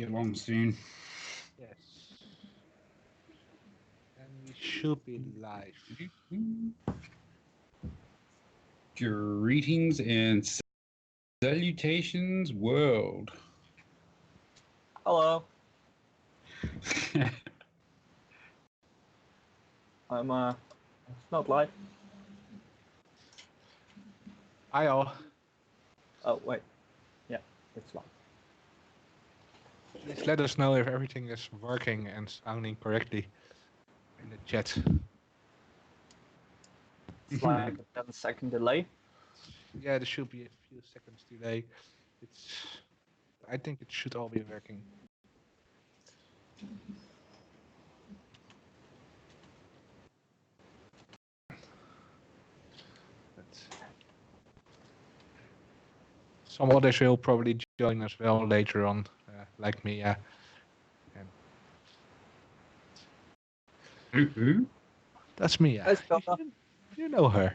be along soon. Yes. And we should be live. Greetings and salutations, world. Hello. I'm not live. Hi all. Oh wait, yeah, it's live. Please let us know if everything is working and sounding correctly in the chat. It's like a 10-second delay. Yeah, there should be a few seconds delay. I think it should all be working. Some others will probably join as well later on, like me. Who? That's Mia. Hi, Stella. You know her.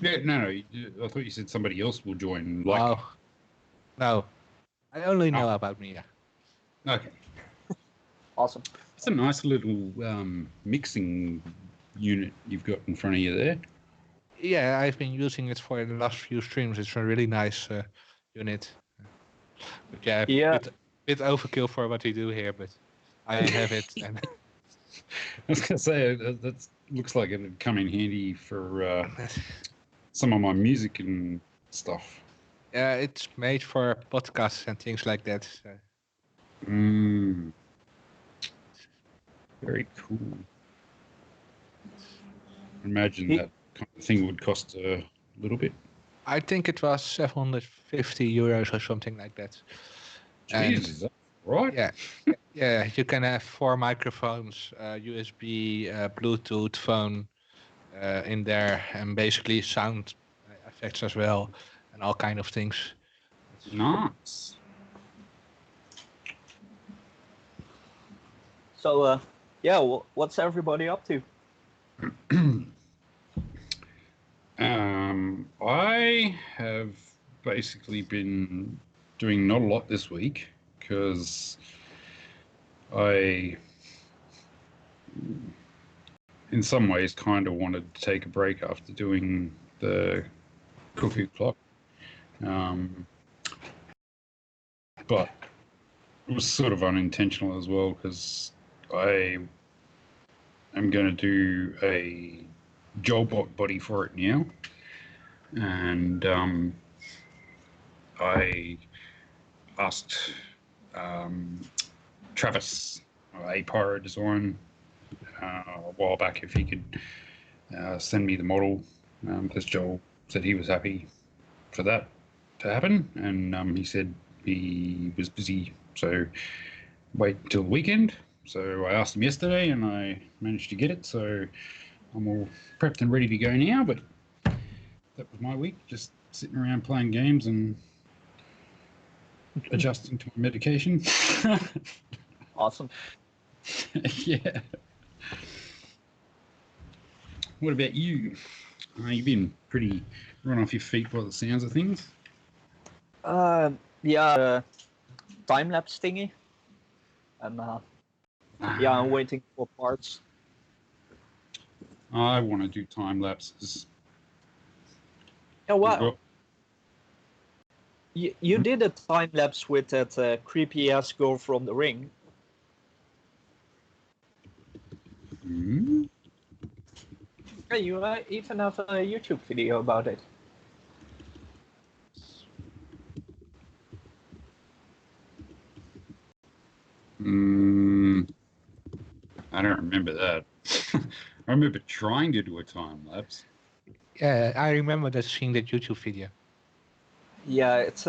Yeah, no. I thought you said somebody else will join. No. I only know about Mia. Okay. Awesome. It's a nice little mixing unit you've got in front of you there. Yeah, I've been using it for the last few streams. It's a really nice unit. But yeah. Bit overkill for what we do here, but I have it. And I was gonna say that looks like it would come in handy for some of my music and stuff. Yeah, it's made for podcasts and things like that. So. Very cool. Imagine that kind of thing would cost a little bit. I think it was 750 euros or something like that. Jesus, right? Yeah. You can have 4 microphones, USB, Bluetooth, phone in there, and basically sound effects as well, and all kind of things. Nice. So, what's everybody up to? I have basically been doing not a lot this week because I, in some ways, kind of wanted to take a break after doing the cuckoo clock. But it was sort of unintentional as well because I am going to do a Jolbot body for it now. And I asked Travis, a Pyro Design, a while back if he could send me the model, because Joel said he was happy for that to happen, and he said he was busy, so wait till the weekend. So I asked him yesterday, and I managed to get it, so I'm all prepped and ready to go now, but that was my week, just sitting around playing games and adjusting to my medication. Awesome. Yeah. What about you? You've been pretty run off your feet by the sounds of things. Time-lapse thingy. And I'm waiting for parts. I want to do time lapses. Oh wow. You did a time-lapse with that creepy-ass girl from The Ring. Mm-hmm. Yeah, you even have a YouTube video about it. I don't remember that. I remember trying to do a time lapse. Yeah, I remember seeing that YouTube video. Yeah, it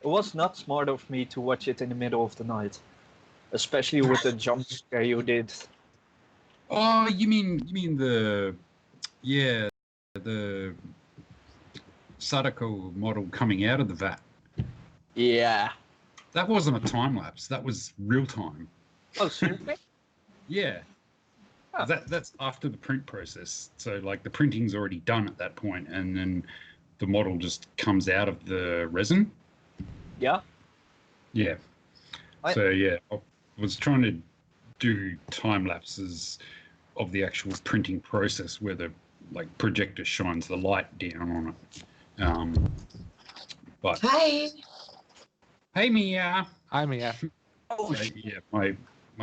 was not smart of me to watch it in the middle of the night, especially with the jump scare you did. Oh, you mean the Sadako model coming out of the vat? Yeah. That wasn't a time lapse. That was real time. Oh, seriously? Yeah. Oh. That's after the print process. So like the printing's already done at that point, and then the model just comes out of the resin. Yeah. Yeah. So yeah, I was trying to do time lapses of the actual printing process where the projector shines the light down on it. But Hi. hey, Mia. I'm yeah. Oh, Yeah, my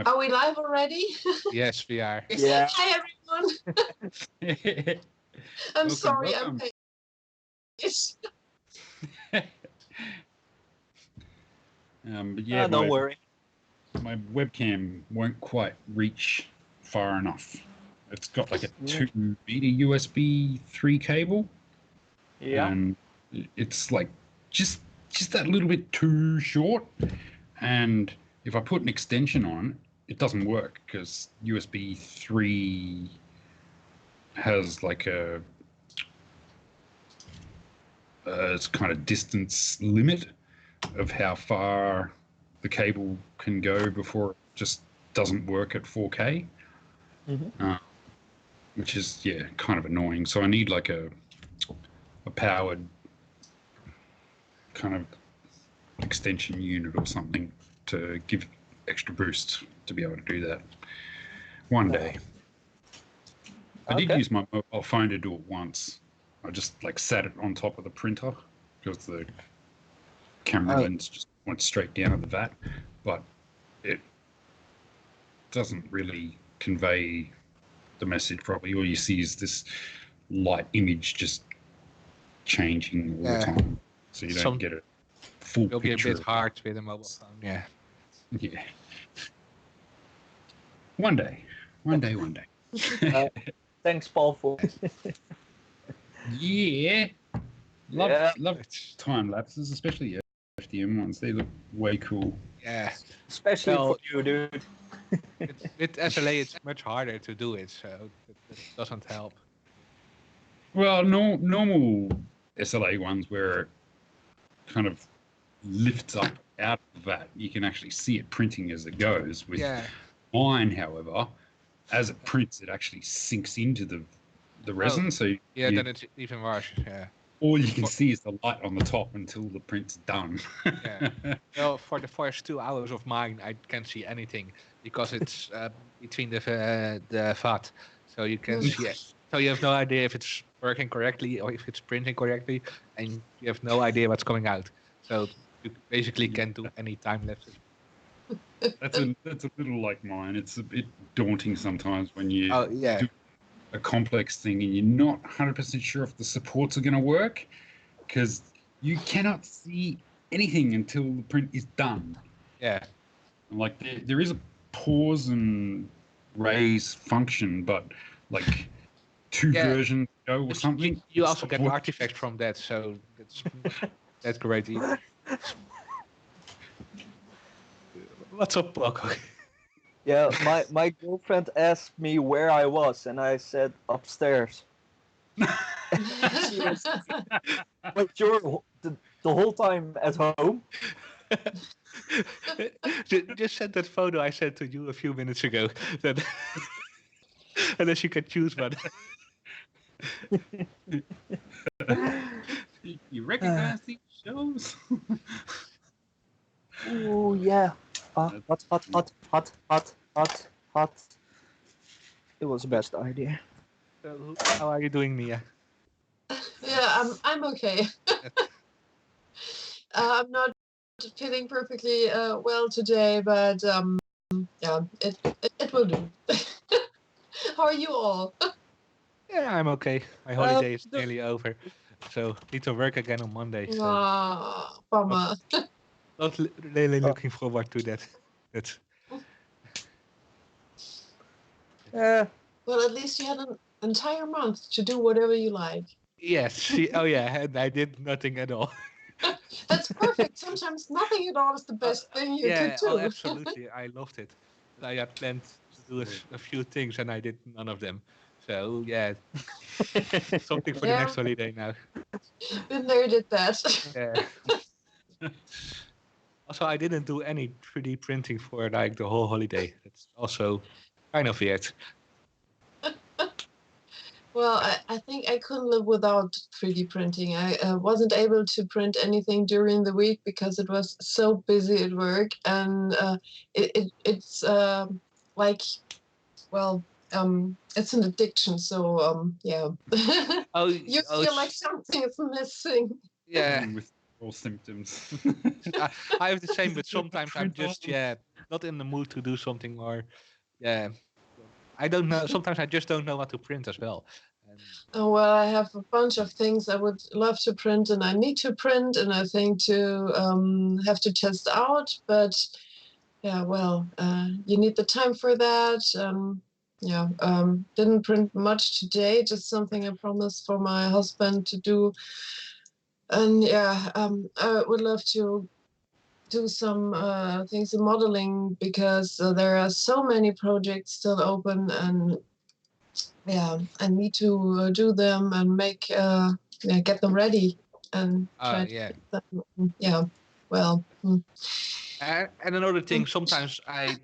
Are we live already? Yes, we are. Yeah. Hi, everyone. I'm Welcome, sorry. welcome. It's but yeah, don't worry. my webcam won't quite reach far enough. It's got like a 2-meter USB 3 cable, Yeah. and it's like just that little bit too short. And if I put an extension on, it doesn't work because USB 3 has like a it's kind of distance limit of how far the cable can go before it just doesn't work at 4K, which is kind of annoying. So I need like a powered kind of extension unit or something to give extra boost to be able to do that one day. I did use my mobile phone to do it once. I just sat it on top of the printer because the camera lens just went straight down at the vat, but it doesn't really convey the message properly. All you see is this light image just changing all the time, so you don't get a full It'll be a picture. bit hard with a mobile phone. Yeah. Yeah. One day. Thanks, Paul, for. Yeah. Love Yeah. time lapses, especially FDM ones. They look way cool. Yeah. Especially for you, dude. With SLA, it's much harder to do it, so that doesn't help. Well, normal SLA ones where it kind of lifts up out of that, you can actually see it printing as it goes. With mine, however, as it prints, it actually sinks into the resin. So then it's even worse. Yeah. All you can see is the light on the top until the print's done. Yeah. Well, for the first 2 hours of mine, I can't see anything because it's between the VAT, so you can see it. So you have no idea if it's working correctly or if it's printing correctly, and you have no idea what's coming out. So you basically can't do any time lapses. That's a little like mine. It's a bit daunting sometimes when you do a complex thing and you're not 100% sure if the supports are going to work, because you cannot see anything until the print is done. Yeah. And there is a pause and raise function, but two versions ago or something. You also get artifacts from that, so that's great. What's up, Paco? Yeah, my girlfriend asked me where I was, and I said upstairs. But you're the whole time at home? Just send that photo I sent to you a few minutes ago. Unless you can choose one. You recognize these shows? Oh yeah. Hot. It was the best idea. So, how are you doing, Mia? Yeah, I'm okay. I'm not feeling perfectly well today, but yeah, it will do. How are you all? Yeah, I'm okay. My holiday is nearly over, so need to work again on Monday. So Bummer. not really looking forward to that. That's Yeah. Well, at least you had an entire month to do whatever you like. yes. Oh yeah, and I did nothing at all. That's perfect. Sometimes nothing at all is the best thing you could do. Oh, absolutely. I loved it. But I had planned to do a few things and I did none of them. So yeah, something for the next holiday now. Been there, did that. Yeah. Also, I didn't do any 3D printing for the whole holiday. It's also kind of weird. Well, I think I couldn't live without 3D printing. I wasn't able to print anything during the week because it was so busy at work, and it's like, well, it's an addiction. So yeah, Oh, you oh, feel like something is missing. yeah. With all symptoms. I have the same, but sometimes I'm Print just on. not in the mood to do something, or yeah, I don't know. Sometimes I just don't know what to print as well. And Oh, well, I have a bunch of things I would love to print, and I need to print, and I think to have to test out. But yeah, well, you need the time for that. Yeah, didn't print much today, just something I promised for my husband to do. And yeah, I would love to do some things in modeling because there are so many projects still open, and yeah, I need to do them and yeah, get them ready and try to yeah. fix them. Yeah, well, And another thing, sometimes I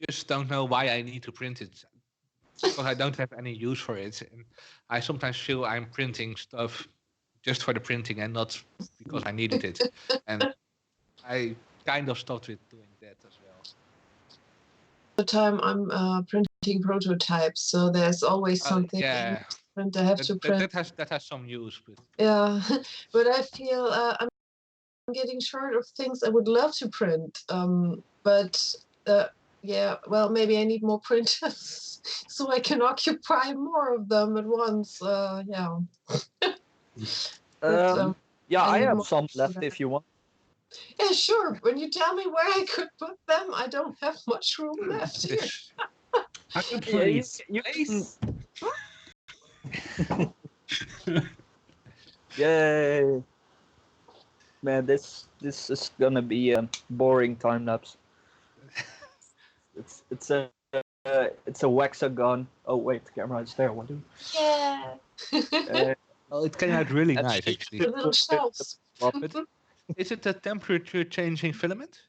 just don't know why I need to print it because I don't have any use for it. And I sometimes feel I'm printing stuff just for the printing and not because I needed it. And I kind of stopped with doing that as well. the time I'm printing prototypes, so there's always something I need Yeah, to print. I have to print. that has some use, but Yeah, but I feel I'm getting short of things I would love to print. But yeah, well, maybe I need more printers so I can occupy more of them at once. Yeah, but Yeah, I I need have more some for left that. if you want. Yeah, sure. When you tell me where I could put them, I don't have much room left here. this I got Yeah, plenty you, of you can. space. Yay! Man, this is gonna be a boring time lapse. It's a Waxagon. Oh wait, the camera is there. What do? Yeah. Uh, oh, it came out really and nice she actually. The should little put it in the shelves. slot. But is it a temperature changing filament?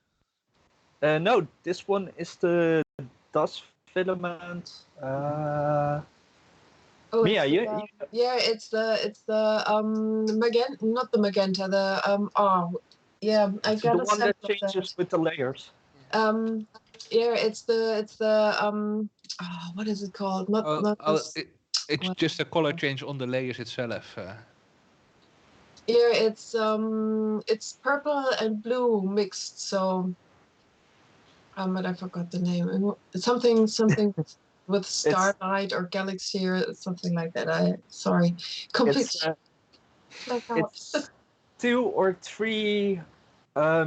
No, this one is the dust filament. Oh, Mia, it's the yeah, it's the magenta, not the magenta, the oh yeah, I it's the got a one that sample of changes that. with the layers. Um, yeah, it's the oh, what is it called? Not this. It's What? just a color change on the layers itself. Yeah, it's purple and blue mixed. So but I forgot the name. It's something with It's starlight or galaxy or something like that. I sorry, it's completely black out. it's 2 or 3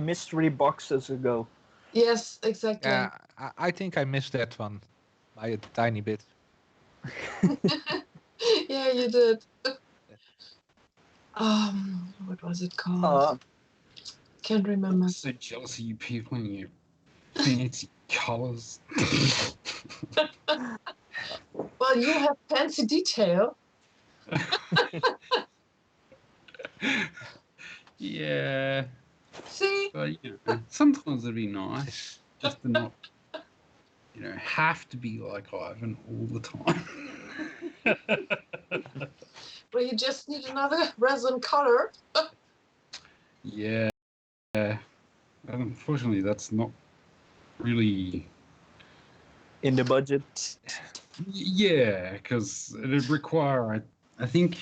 mystery boxes ago. Yes, exactly. Yeah, I think I missed that one by a tiny bit. Yeah, you did. What was it called? Can't remember. I'm so jealous of you people and your fancy colors. Well, you have fancy detail. Yeah, See? but sometimes it'd be nice just to not, have to be like Ivan all the time. Well, you just need another resin color. Yeah, unfortunately, that's not really. In the budget. Yeah, because it'd require, I think,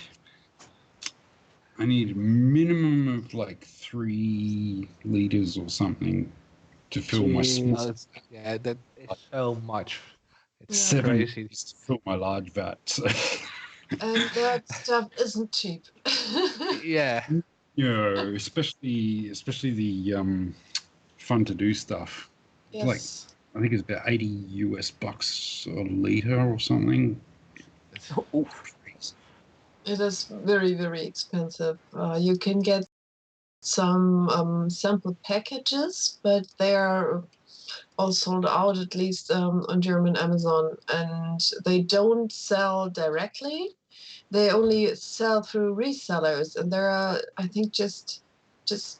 I need a minimum of like 3 liters or something to fill my Jeez. small. Yeah, that is so much. It's Yeah. 7 crazy. liters to fill my large vat. So. And that stuff isn't cheap. Yeah, Especially the fun to do stuff. Like Yes. I think it's about $80 a liter or something. Oof. It is very, very expensive. You can get some sample packages, but they are all sold out, at least on German Amazon, and they don't sell directly. They only sell through resellers, and there are, I think, just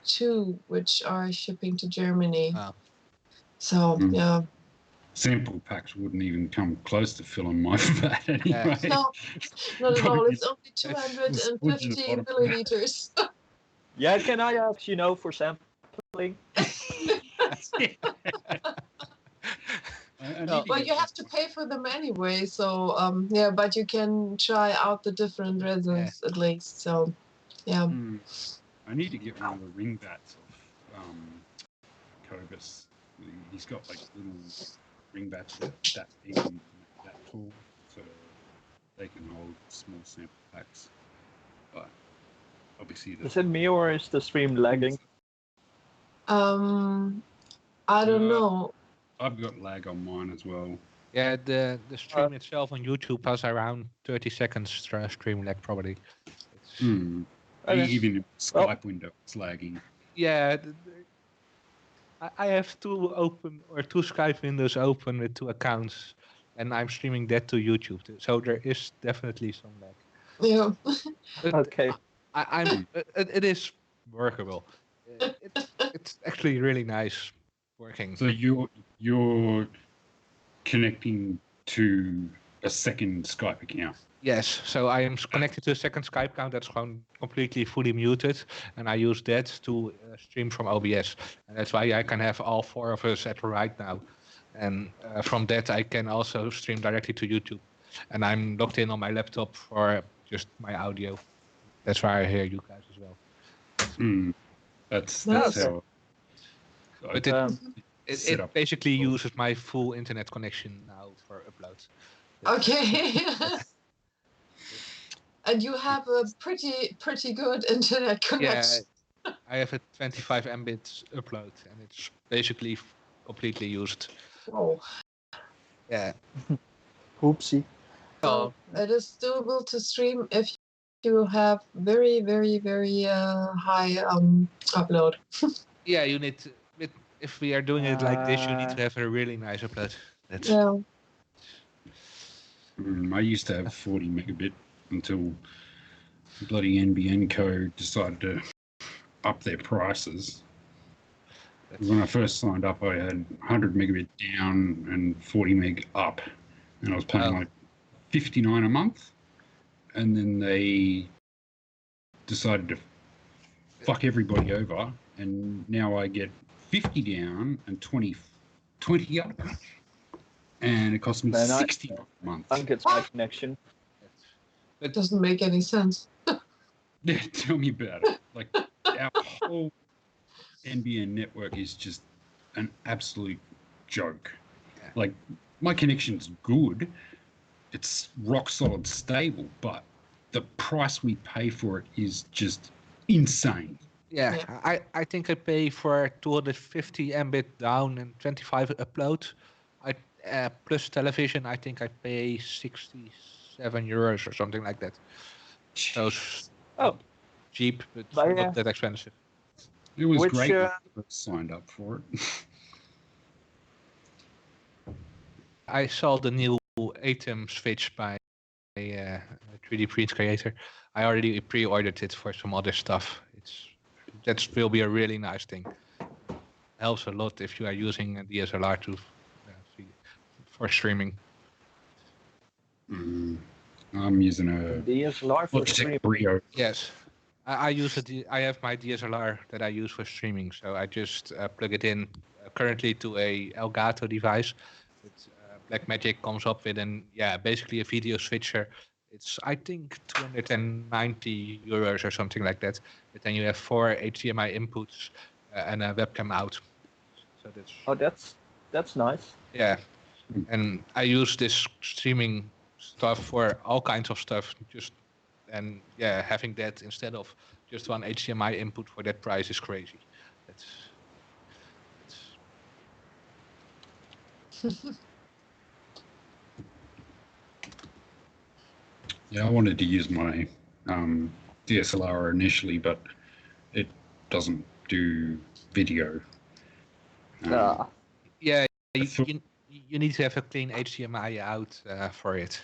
2 which are shipping to Germany. wow. So Mm. yeah, sample packs wouldn't even come close to filling my vat anyway. No, not at all. Probably It's only It's wood in the 250 bottom. milliliters. Yeah, can I have, for sampling? I No. need to Well, get you have to pay for them anyway. So yeah, but you can try out the different resins at least. So yeah. I need to get one of the ring bats of Cobus. He's got like little ring bats that big and that tall, so they can hold small sample packs. But obviously, Is it me or is the stream lagging? I don't know. I've got lag on mine as well. Yeah, the stream itself on YouTube has around 30 seconds stream lag probably. Okay. Even in Skype window, it's lagging. Yeah, I have two Skype windows open with 2 accounts, and I'm streaming that to YouTube. So there is definitely some lag. Yeah. Okay. It is workable. It's actually really nice working. So you're connecting to a second Skype account. Yes, so I am connected to a second Skype account that's completely fully muted, and I use that to stream from OBS, and that's why I can have all 4 of us at right now, and from that I can also stream directly to YouTube, and I'm logged in on my laptop for just my audio. That's why I hear you guys as well. That's Nice. how. But it basically uses my full internet connection now for upload. Okay. And you have a pretty good internet connection. Yeah, I have a 25 Mbit upload, and it's basically completely used. Oh. Yeah. Oopsie. So it is doable to stream if you have very high upload. Yeah, you need if we are doing it like this, you need to have a really nice upload. Yeah. I used to have 40 megabit until bloody NBN Co decided to up their prices. When I first signed up, I had 100 megabit down and 40 meg up, and I was paying like $59 a month. And then they decided to fuck everybody over, and now I get 50 down and 20 up, and it costs me $60 a month. I think it's my connection. It doesn't make any sense. Yeah, tell me about it. Like, our whole NBN network is just an absolute joke. Like, my connection's good. It's rock solid stable, but the price we pay for it is just insane. Yeah, I think I pay for 250 Mbit down and 25 upload. Plus television, I think I pay 67 euros or something like that. So cheap, but not that expensive. It was great when I first signed up for it. I saw the new ATEM switch by a 3D print creator. I already pre-ordered it for some other stuff. That will be a really nice thing. Helps a lot if you are using a DSLR for streaming. I'm using a DSLR for streaming. Brio. Yes, I use I have my DSLR that I use for streaming, so I just plug it in currently to a Elgato device. Blackmagic comes up with basically a video switcher. It's I think 290 euros or something like that. But then you have 4 HDMI inputs and a webcam out. So that's nice. Yeah, and I use this streaming stuff for all kinds of stuff. Having that instead of just one HDMI input for that price is crazy. Yeah, I wanted to use my DSLR initially, but it doesn't do video. Yeah, you need to have a clean HDMI out for it.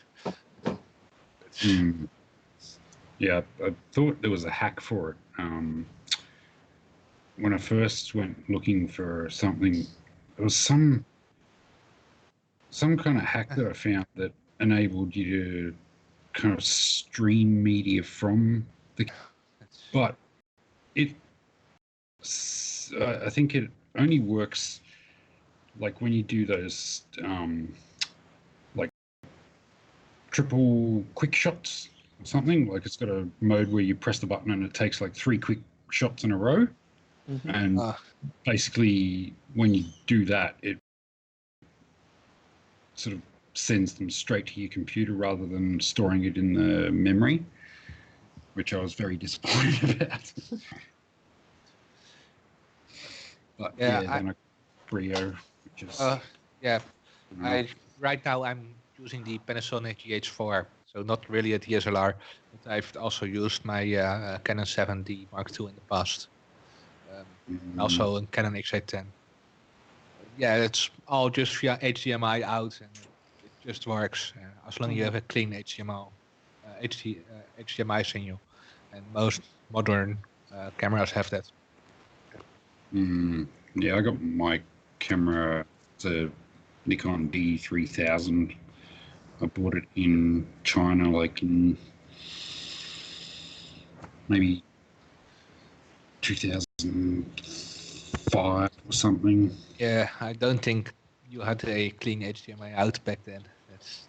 Yeah, I thought there was a hack for it. When I first went looking for something, there was some some kind of hack that I found that enabled you to kind of stream media from the, but it, I think it only works like when you do those like triple quick shots or something. Like it's got a mode where you press the button and it takes like 3 quick shots in a row. Mm-hmm. And basically, when you do that, it sort of sends them straight to your computer rather than storing it in the memory, which I was very disappointed about. But Yeah, then I Brio, which is yeah. Right now I'm using the Panasonic GH4, so not really a DSLR, but I've also used my Canon 7D Mark II in the past, and also a Canon XA10. Yeah, it's all just via HDMI out, and it just works as long as you have a clean HDMI signal, and most modern cameras have that. Yeah, I got my camera, it's a Nikon D3000. I bought it in China, like in maybe 2005 or something. Yeah, I don't think you had a clean HDMI out back then. That's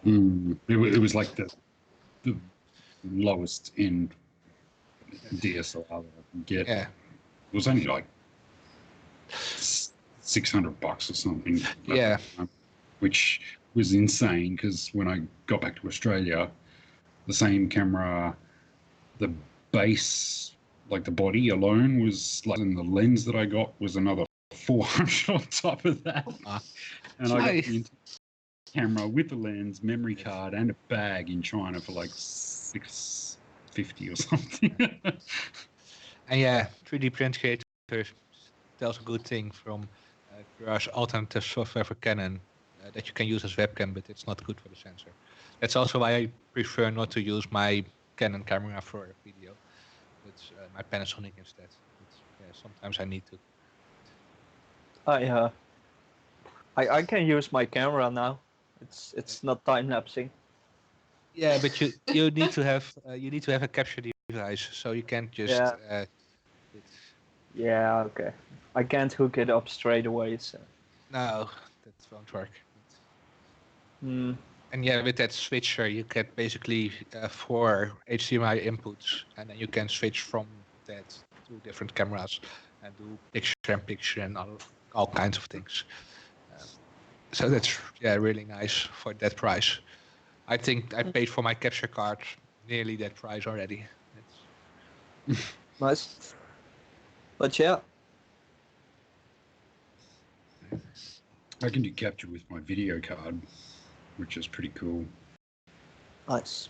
It was like the lowest end DSLR that I can get. yeah. It was only like $600 or something. Yeah. Which was insane because when I got back to Australia, the same camera, the base, like the body alone was like, and the lens that I got was another 400 on top of that. And I got the camera with the lens, memory card, and a bag in China for like $650 or something. And yeah, 3D print creators tells a good thing from there's alternative software for Canon that you can use as webcam, but it's not good for the sensor. That's also why I prefer not to use my Canon camera for video, but my Panasonic instead. But, sometimes I need to. I can use my camera now. It's not time lapsing. Yeah, but you need to have a capture device, so you can't just. Yeah, okay. I can't hook it up straight away, so. No, that won't work. Hmm. And yeah, with that switcher, you get basically 4 HDMI inputs, and then you can switch from that to different cameras and do picture-in-picture and all kinds of things. So that's really nice for that price. I think I paid for my capture card nearly that price already. Nice. But yeah. I can do capture with my video card, which is pretty cool. Nice.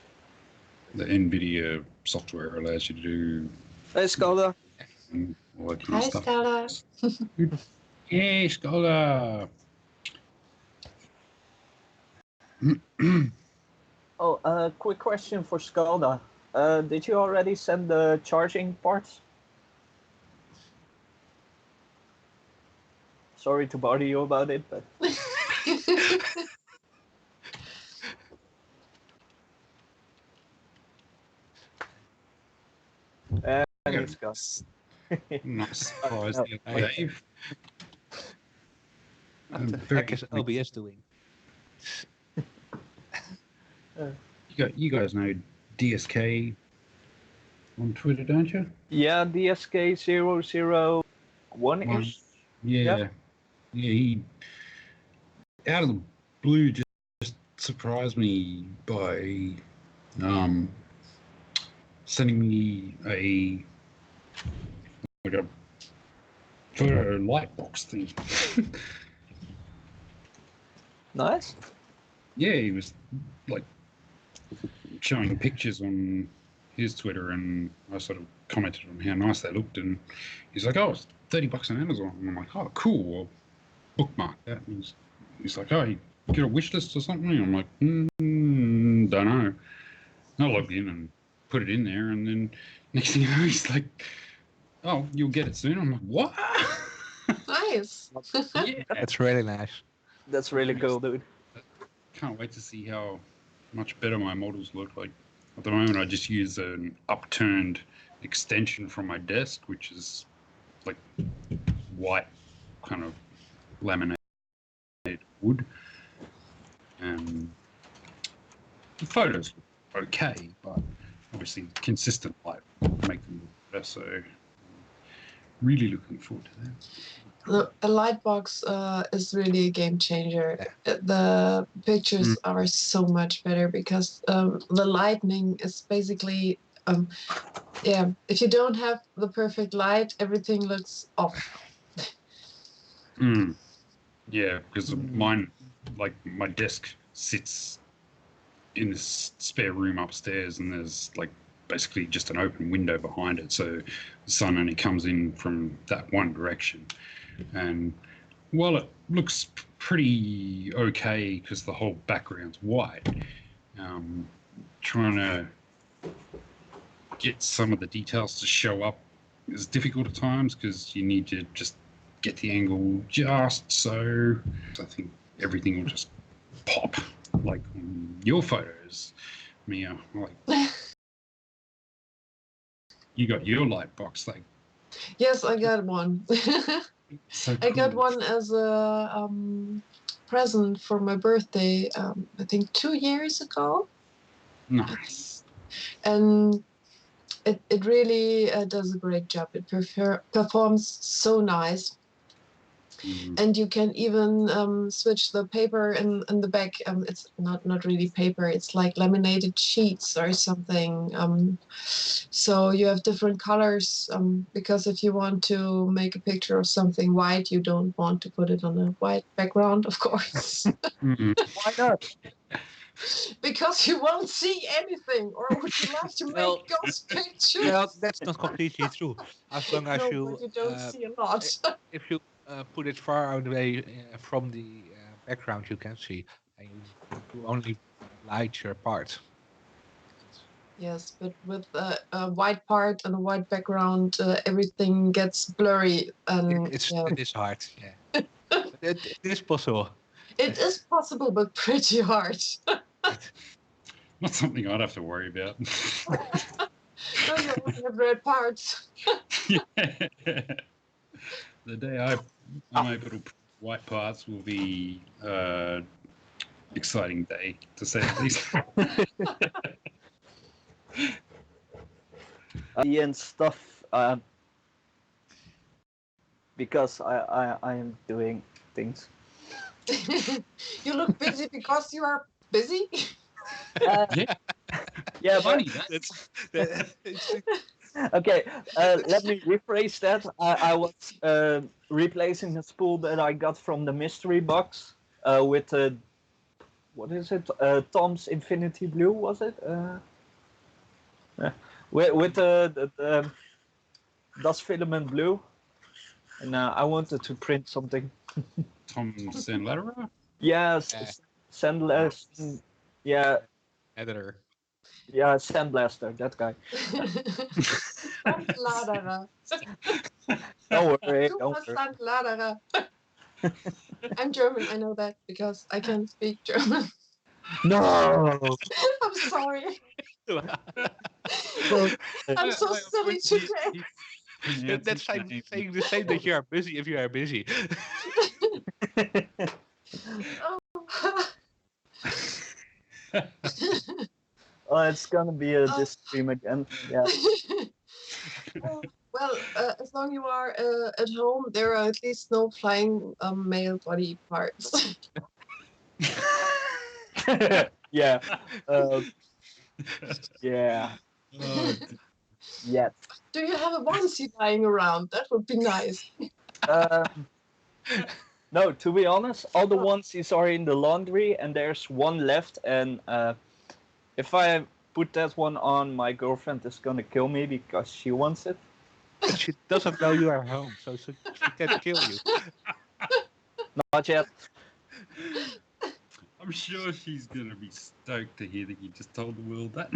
The NVIDIA software allows you to do. Hey, Scholar. All that kind Hi, of stuff. Scholar. Hey, Scholar. Oh, quick question for Skalda. Did you already send the charging parts? Sorry to bother you about it, but thanks, guys. Nice surprise the other day. What the heck is OBS doing? You guys know DSK on Twitter, don't you? Yeah, DSK001-ish. Yeah. He out of the blue just surprised me by sending me a photo light box thing. Nice. Yeah, he was like showing pictures on his Twitter, and I sort of commented on how nice they looked, and he's like, "Oh, it's $30 on Amazon," and I'm like, "Oh, cool, I'll bookmark that." And he's like, "Oh, you get a wish list or something?" And I'm like, don't know. I logged in and put it in there, and then next thing you know, he's like, "Oh, you'll get it soon." I'm like, "What?" Nice. Yeah. That's really nice. That's really cool, dude. Can't wait to see how much better my models look. Like at the moment, I just use an upturned extension from my desk, which is like white kind of laminated wood, and the photos look okay, but obviously consistent light will make them look better. So really looking forward to that. The light box is really a game changer. The pictures are so much better because the lightning is basically, if you don't have the perfect light, everything looks off. Yeah, because mine, like my desk sits in this spare room upstairs, and there's like basically just an open window behind it, so the sun only comes in from that one direction. And while it looks pretty okay because the whole background's white, trying to get some of the details to show up is difficult at times because you need to just get the angle just so. I think everything will just pop, like on your photos, Mia. Like you got your light box, like. Yes, I got one. So I got cool. one as a present for my birthday, I think 2 years ago. Nice. And it really does a great job. It performs so nice. And you can even switch the paper in the back. It's not really paper. It's like laminated sheets or something. So you have different colors because if you want to make a picture of something white, you don't want to put it on a white background, of course. Why not? Because you won't see anything. Or would you like to make ghost pictures? Well, that's not completely true. As long as No, you, but you don't see a lot. if you put it far away from the background, you can see, and you only light your part. Yes, but with a white part and a white background, everything gets blurry. And It is hard, yeah. But it is possible. It is possible, but pretty hard. Not something I'd have to worry about. No, you only have red parts. Yeah. The day I'm able to put white parts will be exciting day, to say the least. And stuff because I am doing things. You look busy because you are busy. Yeah, Funny, okay, let me rephrase that. I was replacing a spool that I got from the mystery box with what is it? Tom's Infinity Blue, was it? With the Das Filament Blue, and I wanted to print something. Tom Sandlatterer? Yes, Sandblaster. Yeah, Editor. yeah, Sandblaster, that guy. Sandladerer. Don't worry, Super don't worry. Sandladerer. I'm German, I know that because I can speak German. No. I'm sorry. I'm so silly today. That's like saying the same that you are busy if you are busy. Oh, it's gonna be this stream again. Yeah. Well, as long you are at home, there are at least no flying male body parts. Yeah. Yeah. Yet. Do you have a onesie lying around? That would be nice. No, to be honest, all the onesies are in the laundry, and there's one left. And if I put that one on, my girlfriend is gonna kill me because she wants it. She doesn't know you are home, so she can't kill you. Not yet. I'm sure she's going to be stoked to hear that you just told the world that.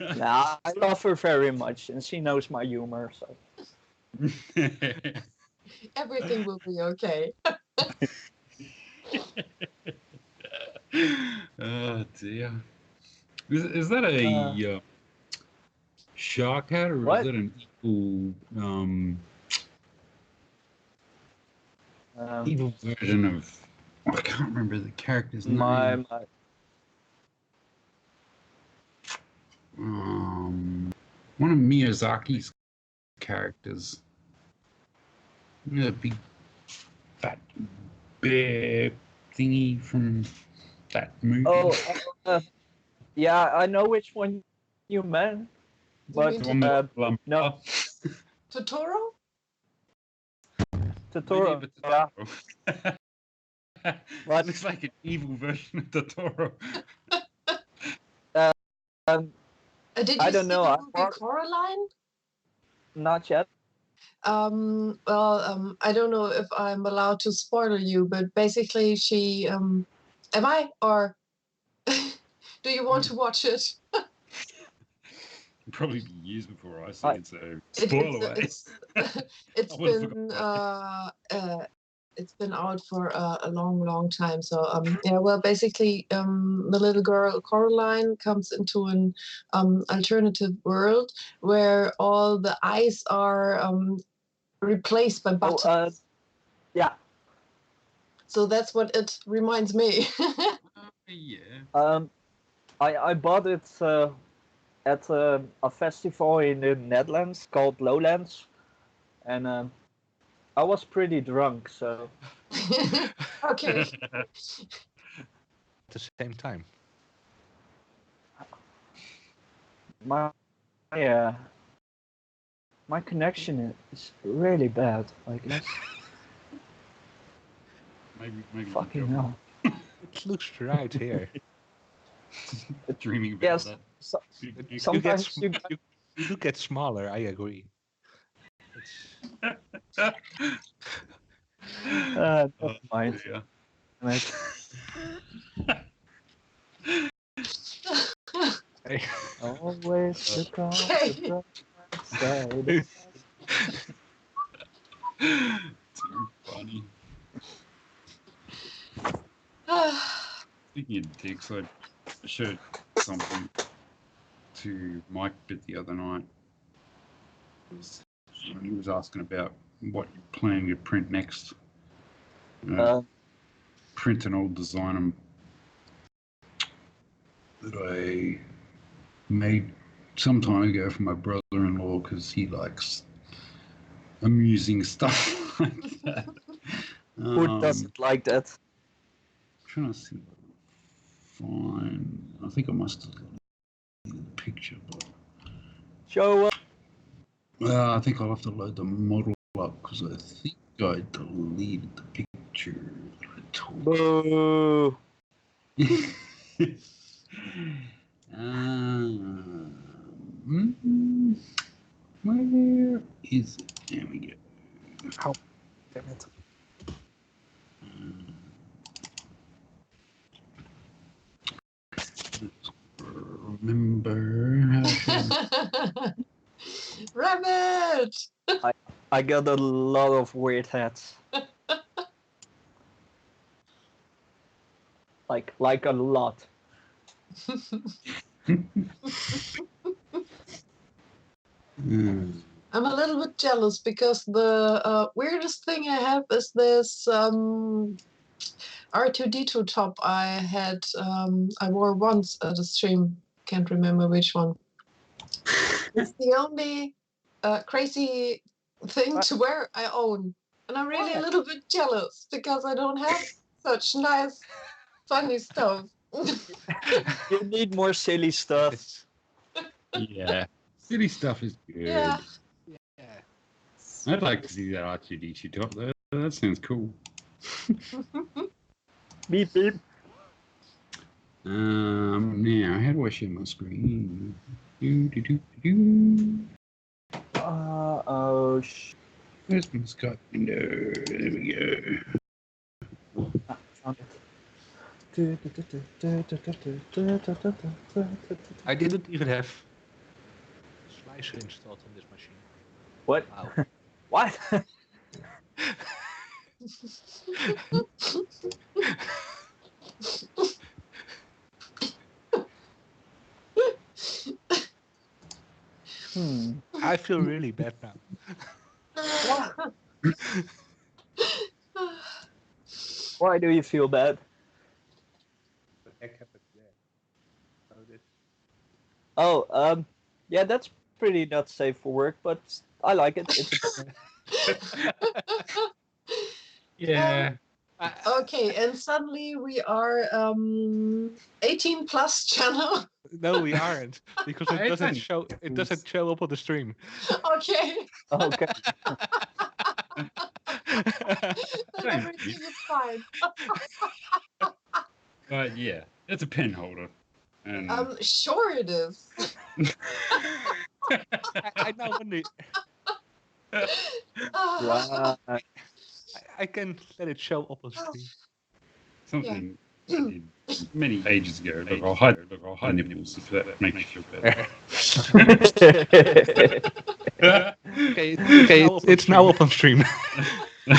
Nah, I love her very much, and she knows my humor. So Everything will be okay. Oh dear. Is that a shark hat or What? is that an evil evil version of? I can't remember the character's my, name. my One of Miyazaki's characters. The big fat bear thingy from that movie. yeah, I know which one you meant, but mean The one with Lump. no, Totoro? Totoro. Maybe Yeah, Totoro. What? It looks like an evil version of Totoro. Did you I don't see know. the I movie watched- Coraline? not yet. I don't know if I'm allowed to spoil you, but basically she am I or do you want to watch it? It'll probably be years before I see I- it, so spoil away. It's I would've been forgotten it's been out for a long time. So yeah, well, basically the little girl Coraline comes into an alternative world where all the eyes are replaced by buttons. Yeah. So that's what it reminds me. Yeah. I bought it at a festival in the Netherlands called Lowlands, and I was pretty drunk, so Okay. At the same time. my my connection is really bad. I guess. Maybe Fucking you're hell. It looks right here. dreaming about Yes. that. So, You get sometimes you do get smaller. I agree. It's, never mind. Yeah. Mate. I- Always look on Okay. the bright side. Too funny. Speaking of dicks, I showed something to Mike bit the other night. He was asking about what you're planning to print next. Print an old design that I made some time ago for my brother-in-law because he likes amusing stuff like that. Who doesn't like that? Trying to see if I can find. I think I must have deleted the picture, but Show up. I think I'll have to load the model up because I think I deleted the picture that I took. Boo. Where is it? There we go. How? Damn it. Remember how to... Rabbit! I got a lot of weird hats. like a lot. I'm a little bit jealous because the weirdest thing I have is this R2D2 top I had. I wore once at a stream. Can't remember which one. It's the only crazy thing to wear I own. And I'm really a little bit jealous because I don't have such nice, funny stuff. You need more silly stuff. it's Yeah. Silly stuff is good. Yeah. yeah. I'd like to see that R2D2 top though. That sounds cool. Beep beep. Now, how do I share my screen? Oh Where's my Skype window? There we go. found it. I didn't even have Slicer installed on this machine. What? Wow. What? I feel really bad now. Why do you feel bad? What the heck happened there? Oh, this. Oh, yeah, that's pretty not safe for work, but I like it. It's Yeah. Okay, and suddenly we are 18 plus channel. No, we aren't because it I doesn't think show. It doesn't show up on the stream. Okay, okay. then everything is fine. But yeah, it's a pen holder. And Sure it is. I now wonder. Right. I can let it show up on stream. something I did many ages ago. Look, I'll hide the nipples if that makes you feel better. Okay, it's now up on stream. Do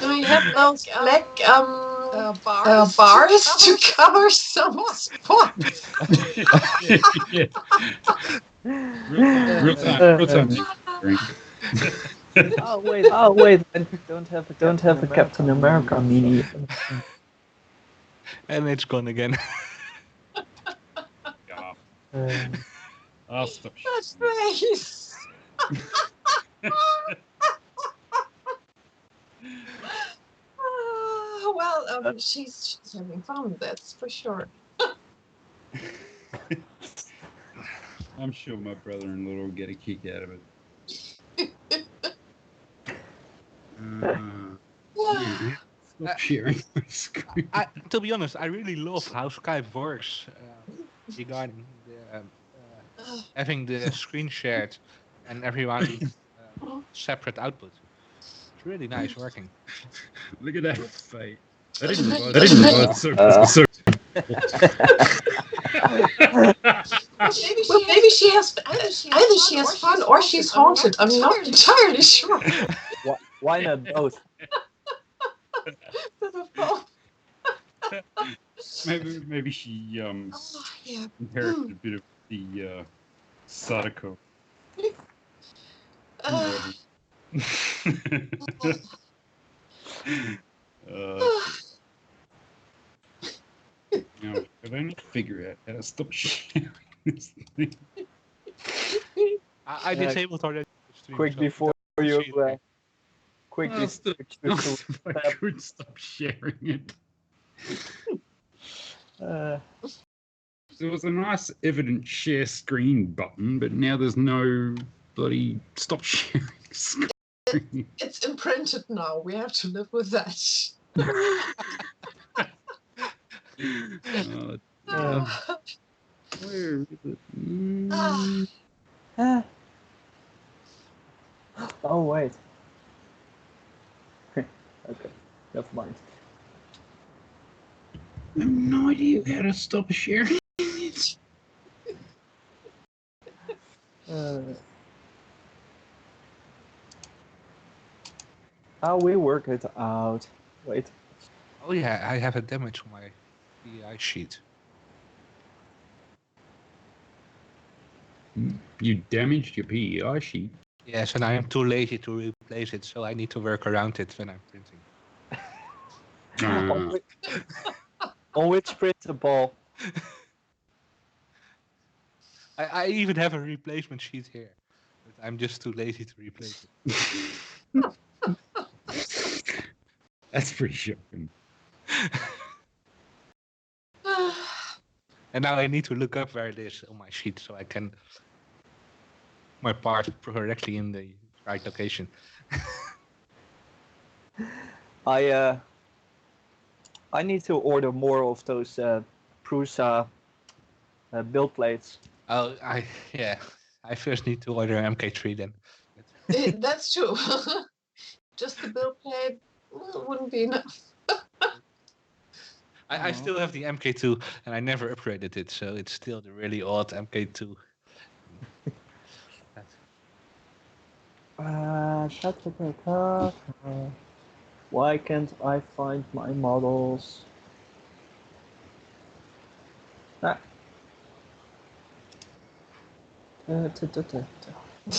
we have those black bars to cover some spots? Yeah. Real time. Oh wait! I don't have a Captain America mini. And it's gone again. I'll stop. That's nice. Well, she's having fun. That's for sure. I'm sure my brother-in-law will get a kick out of it. Yeah, stop sharing my screen. To be honest, I really love how Skype works regarding the, having the screen shared and everyone separate output. It's really nice working. Look at that face. I didn't realize. So. Maybe she has either she has fun or she's haunted. I'm not entirely sure. Why not both? Maybe she yeah. inherited a bit of the Sadako. No, I only figure out how to stop sharing this thing. I disabled already. Quick before you quickly switch to I could stop sharing it. There was a nice evident share screen button, but now there's no bloody stop sharing screen. It's imprinted now. We have to live with that. Where is it? Oh wait. Okay, never mind. I have no idea how to stop sharing it. How we work it out. Wait. Oh yeah, I have a damage on my PI sheet. You damaged your PEI sheet. Yes, and I am too lazy to replace it, so I need to work around it when I'm printing. On which printable? I even have a replacement sheet here, but I'm just too lazy to replace it. That's pretty shocking. And now I need to look up where it is on my sheet so I can my part correctly in the right location. I need to order more of those Prusa build plates. Oh, I first need to order MK3 then. That's true. Just the build plate wouldn't be enough. I still have the MK2 and I never upgraded it, so it's still the really old MK2. ta, ta, ta, ta, ta. Why can't I find my models? Ah. Ta, ta, ta, ta.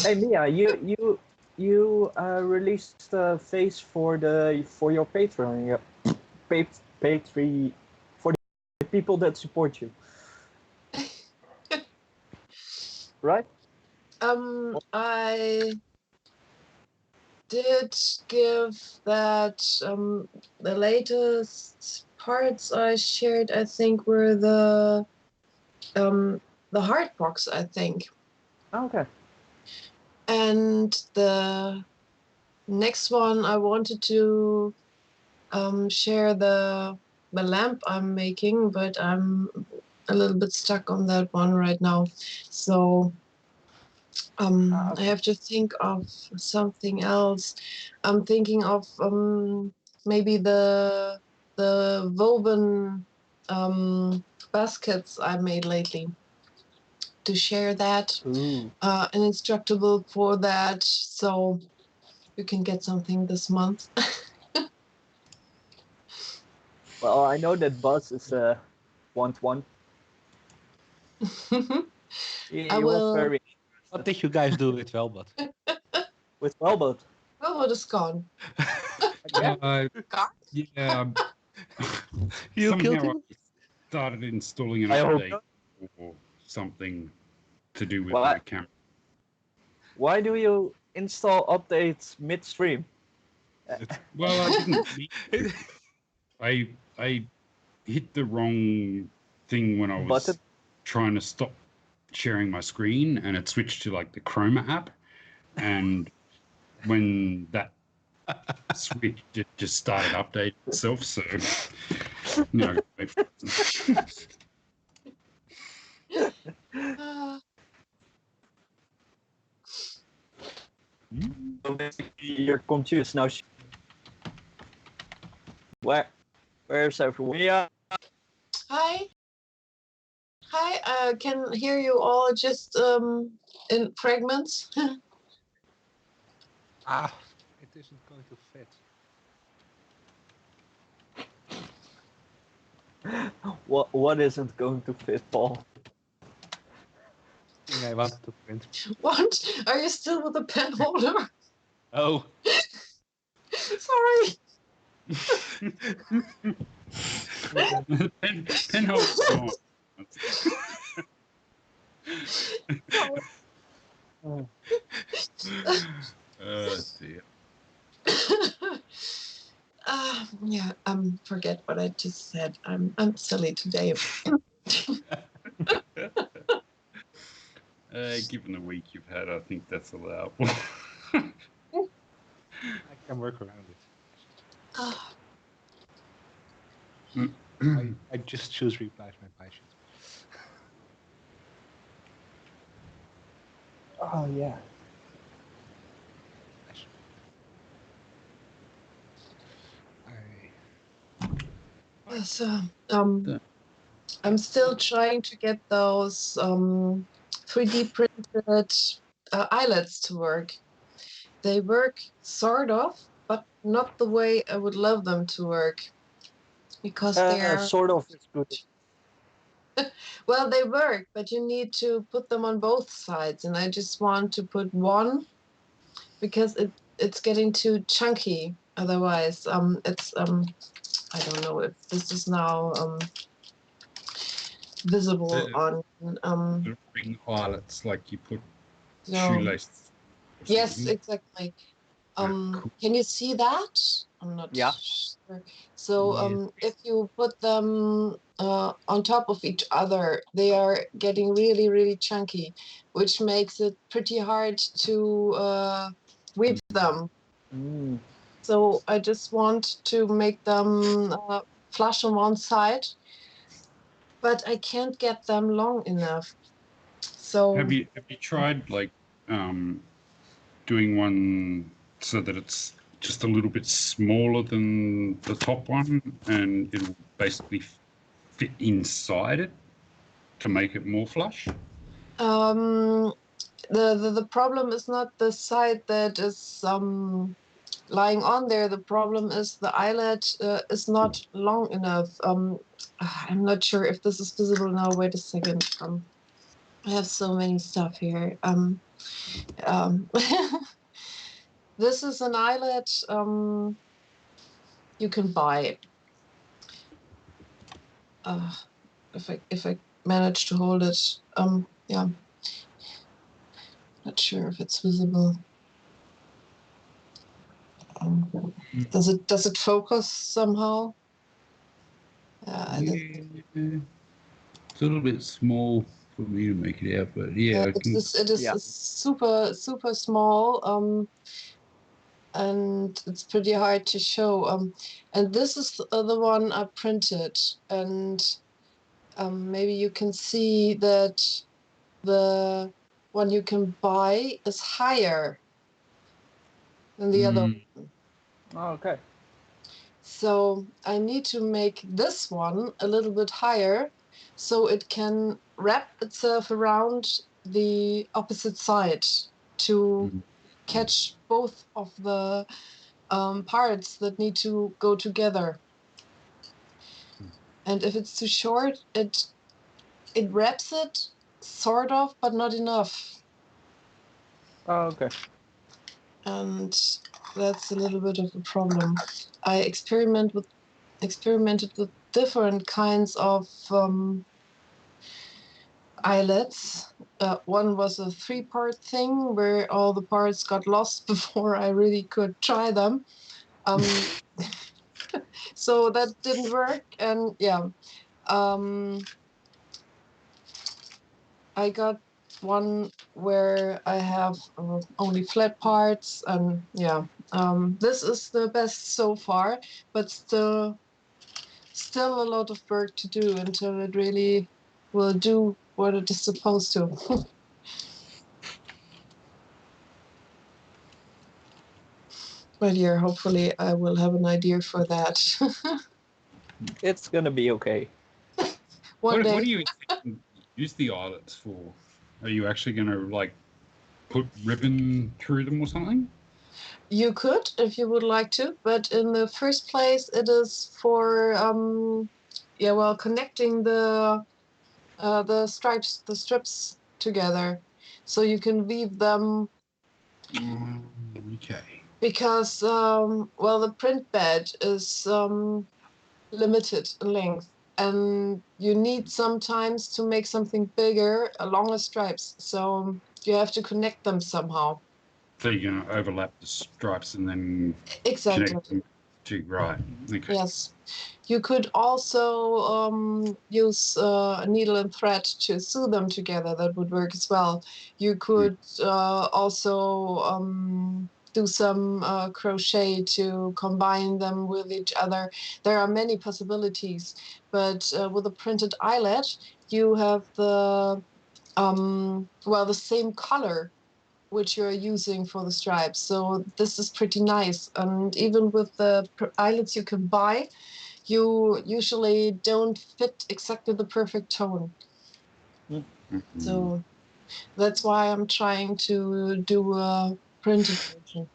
Hey Mia, you released the face for your Patreon, Patreon for the people that support you, right? I did give that the latest parts I shared. I think were the hard box. I think, Okay. and the next one I wanted to share the lamp I'm making, but I'm a little bit stuck on that one right now. So I Okay. have to think of something else. I'm thinking of maybe the woven baskets I made lately to share that. Ooh. An instructable for that, so you can get something this month. Well, I know that Buzz is want one. He I was will. very What did you guys do with Velbot? with Wellboat. Oh, what is gone? Again? Gone? Yeah. You killed Somehow him? I started installing an I hope update not. or something to do with Well, my camera. Why do you install updates midstream? Well, I didn't. I hit the wrong thing when I was Button? trying to stop sharing my screen, and it switched to like the Chroma app, and when that switched, it just started updating itself. So, wait for it. So basically, you're confused now. Where's everyone? Yeah. Hi. Hi. I can hear you all just in fragments. Ah, it isn't going to fit. What isn't going to fit, Paul? Thing I wanted to print. What? Are you still with the pen holder? Oh, Sorry. Pen holder's gone. Dear. Yeah. Forget what I just said. I'm silly today. Given the week you've had, I think that's allowable. I can work around it. Ah, I just choose replacement patient. Oh yeah. so I'm still trying to get those 3D printed eyelets to work. They work sort of, but not the way I would love them to work because they're Sort of is good. well, they work, but you need to put them on both sides, and I just want to put one because it's getting too chunky. Otherwise, it's I don't know if this is now visible on The ring eyelets, like you put so shoelaces. or yes, something. exactly. Cool. Can you see that? I'm not Yeah. sure. So Yeah. if you put them on top of each other, they are getting really, really chunky, which makes it pretty hard to weave them. Mm. So I just want to make them flush on one side, but I can't get them long enough. So Have you tried like doing one so that it's just a little bit smaller than the top one, and it'll basically fit inside it to make it more flush? um, The problem is not the side that is lying on there. The problem is the eyelet is not long enough. I'm not sure if this is visible now. Wait a second. I have so many stuff here. This is an eyelet you can buy. If I manage to hold it, yeah. Not sure if it's visible. Does it focus somehow? It's a little bit small for me to make it out, but yeah, I can. It is Yeah. super small, and it's pretty hard to show. And this is the one I printed, and maybe you can see that the one you can buy is higher than the other. Oh, okay. So I need to make this one a little bit higher so it can wrap itself around the opposite side to catch both of the parts that need to go together. And if it's too short, it wraps it sort of, but not enough. Oh, okay. And that's a little bit of a problem. I experimented with different kinds of eyelets. One was a 3-part thing where all the parts got lost before I really could try them. So that didn't work. And yeah, I got one where I have only flat parts, and yeah, this is the best so far, but still a lot of work to do until it really will do what it is supposed to. But yeah, hopefully I will have an idea for that. It's gonna be okay. One day. What do you use the eyelets for? Are you actually going to like put ribbon through them or something? You could if you would like to, but in the first place, it is for connecting the strips together, so you can weave them. Okay. Because the print bed is limited in length, and you need sometimes to make something bigger, longer stripes. So you have to connect them somehow. So you're going to overlap the stripes and then Exactly. connect them to right. Okay. Yes. You could also use a needle and thread to sew them together. That would work as well. You could also do some crochet to combine them with each other. There are many possibilities, but with a printed eyelet, you have the same color which you're using for the stripes. So this is pretty nice. And even with the eyelets you can buy, you usually don't fit exactly the perfect tone. So that's why I'm trying to do a printed version.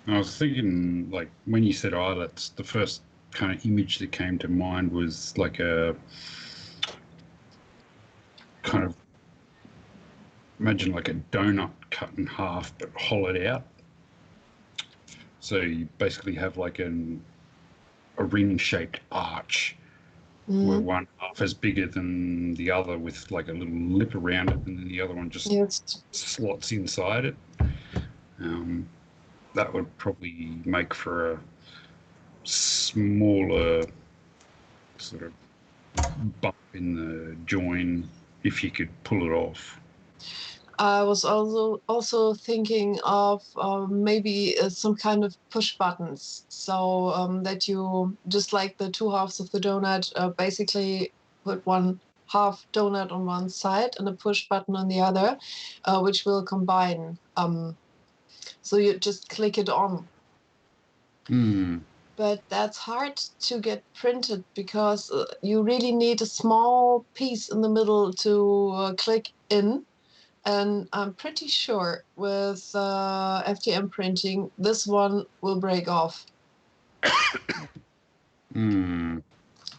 I was thinking, like, when you said eyelets, the first kind of image that came to mind was like a kind of, imagine like a donut cut in half but hollowed out. So you basically have like a ring-shaped arch where one half is bigger than the other with like a little lip around it, and then the other one just slots inside it. That would probably make for a smaller sort of bump in the join if you could pull it off. I was also thinking of maybe some kind of push buttons, so that you, just like the two halves of the donut, basically put one half donut on one side and a push button on the other, which will combine. So you just click it on. but that's hard to get printed because you really need a small piece in the middle to click in. And I'm pretty sure with FDM printing, this one will break off. Hmm.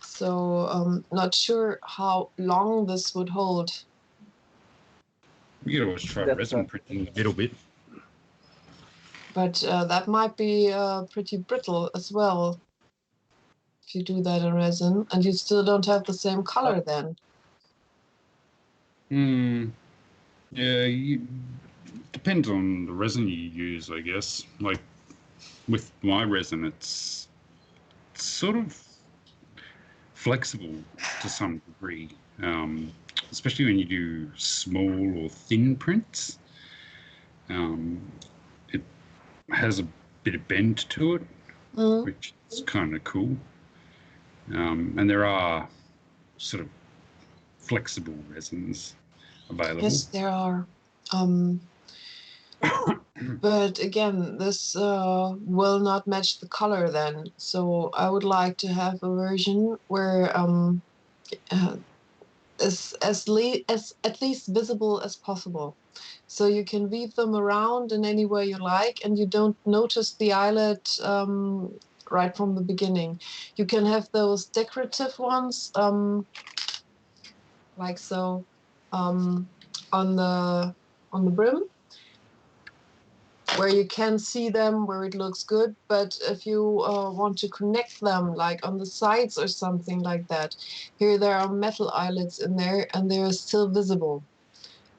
So not sure how long this would hold. You could always try That's resin printing a little bit. But that might be pretty brittle as well if you do that in resin, and you still don't have the same color then. Yeah, depends on the resin you use, I guess. Like with my resin, it's sort of flexible to some degree, especially when you do small or thin prints. It has a bit of bend to it, which is kind of cool. And there are sort of flexible resins available. Yes, there are. But again, this will not match the color then. So I would like to have a version where is as at least visible as possible. So you can weave them around in any way you like, and you don't notice the eyelet right from the beginning. You can have those decorative ones, like so, on the brim, where you can see them, where it looks good. But if you want to connect them, like on the sides or something like that, here there are metal eyelets in there, and they're still visible.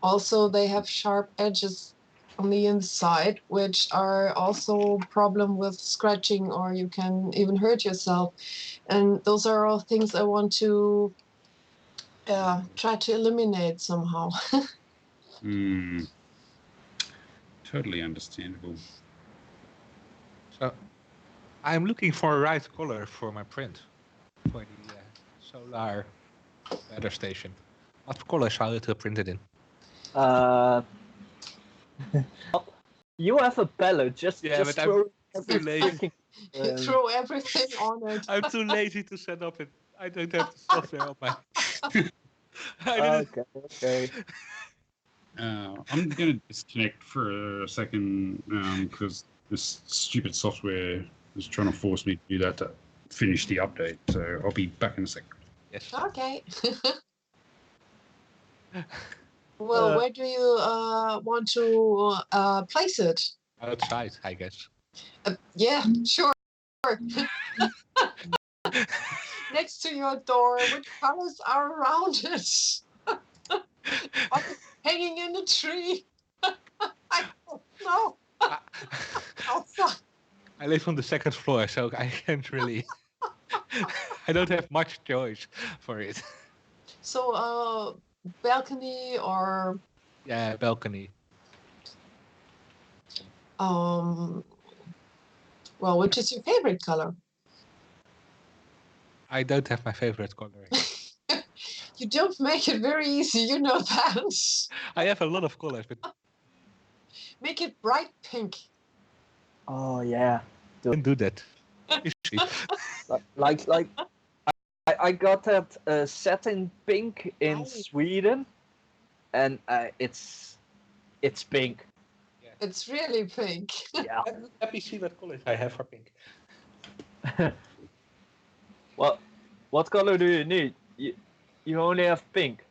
Also, they have sharp edges on the inside, which are also a problem with scratching, or you can even hurt yourself. And those are all things I want to try to eliminate somehow. Totally understandable. So I'm looking for a right color for my print for the solar weather station. What color shall it print it in? You have a palette. Just but throw I'm too lazy. Throw everything on it. I'm too lazy to set up it. I don't have the software on my. Okay. I'm going to disconnect for a second because this stupid software is trying to force me to do that to finish the update. So I'll be back in a second. Yes. Okay. Well, where do you want to place it? Outside, I guess. Yeah, sure. Next to your door. Which colors are around it? Hanging in a tree. I don't know. Outside. I live on the second floor, so I can't really. I don't have much choice for it. So, balcony or Yeah, balcony. well, which is your favorite color? I don't have my favorite color. You don't make it very easy, you know that. I have a lot of colors, but Make it bright pink. Oh yeah. don't do that. Like I got that satin pink in Nice. Sweden, and it's pink. It's really pink. Yeah. Let me see what colors I have for pink. What color do you need? You only have pink.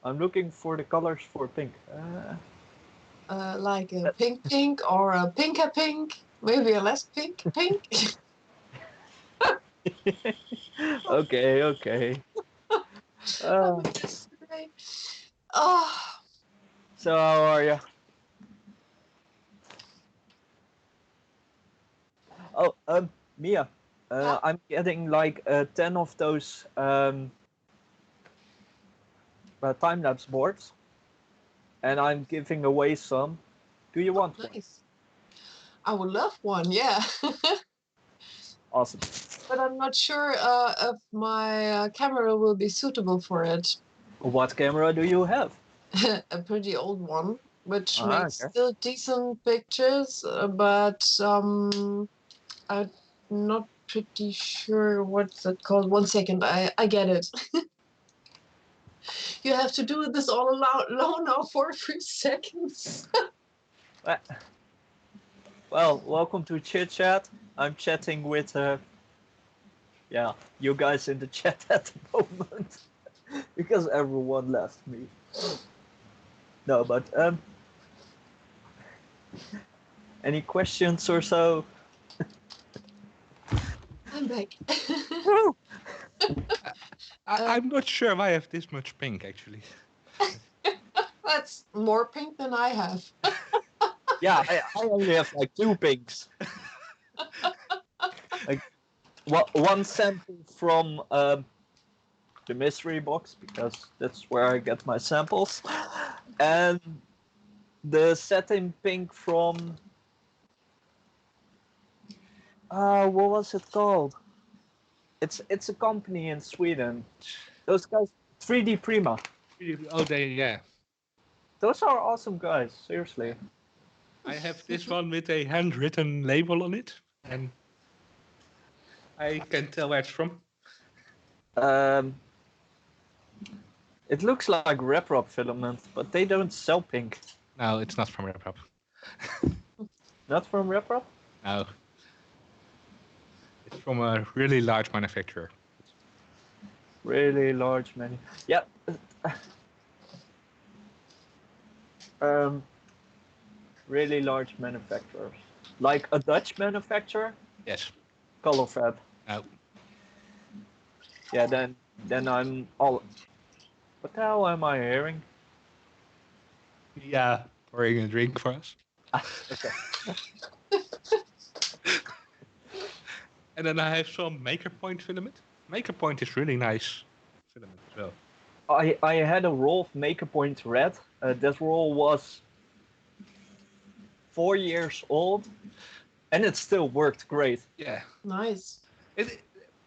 I'm looking for the colors for pink. Like a pink or a pinker pink, maybe a less pink. Okay. Yesterday. Oh, So how are you? Oh, Mia, Yeah? I'm getting like 10 of those time-lapse boards, and I'm giving away some. Do you want one? Nice. I would love one, yeah. Awesome. But I'm not sure if my camera will be suitable for it. What camera do you have? A pretty old one. which Ah, makes okay. still decent pictures, but I'm not pretty sure what's it called. 1 second, I get it. You have to do this all alone now for a few seconds. Well, welcome to Chit-Chat. I'm chatting with, you guys in the chat at the moment. Because everyone left me. No, but, any questions or so? I'm back. Woo! I'm not sure why I have this much pink, actually. That's more pink than I have. Yeah, I only have like 2 pinks. Like one sample from the mystery box, because that's where I get my samples, and the setting pink from what was it called? It's a company in Sweden. Those guys, 3D Prima. Oh, yeah. Those are awesome guys. Seriously. I have this one with a handwritten label on it, and I can tell where it's from. It looks like Reprop filament, but they don't sell pink. No, it's not from Reprop. Not from Reprop? No. It's from a really large manufacturer. Really large menu. Yeah. Really large manufacturers. Like a Dutch manufacturer? Yes. Colorfab. No. Yeah, then I'm all. What the hell am I hearing? Yeah, pouring a drink for us. Okay. And then I have some Maker Point filament. Maker Point is really nice filament as well. I had a roll of Maker Point Red. That roll was 4 years old, and it still worked great. Yeah. Nice.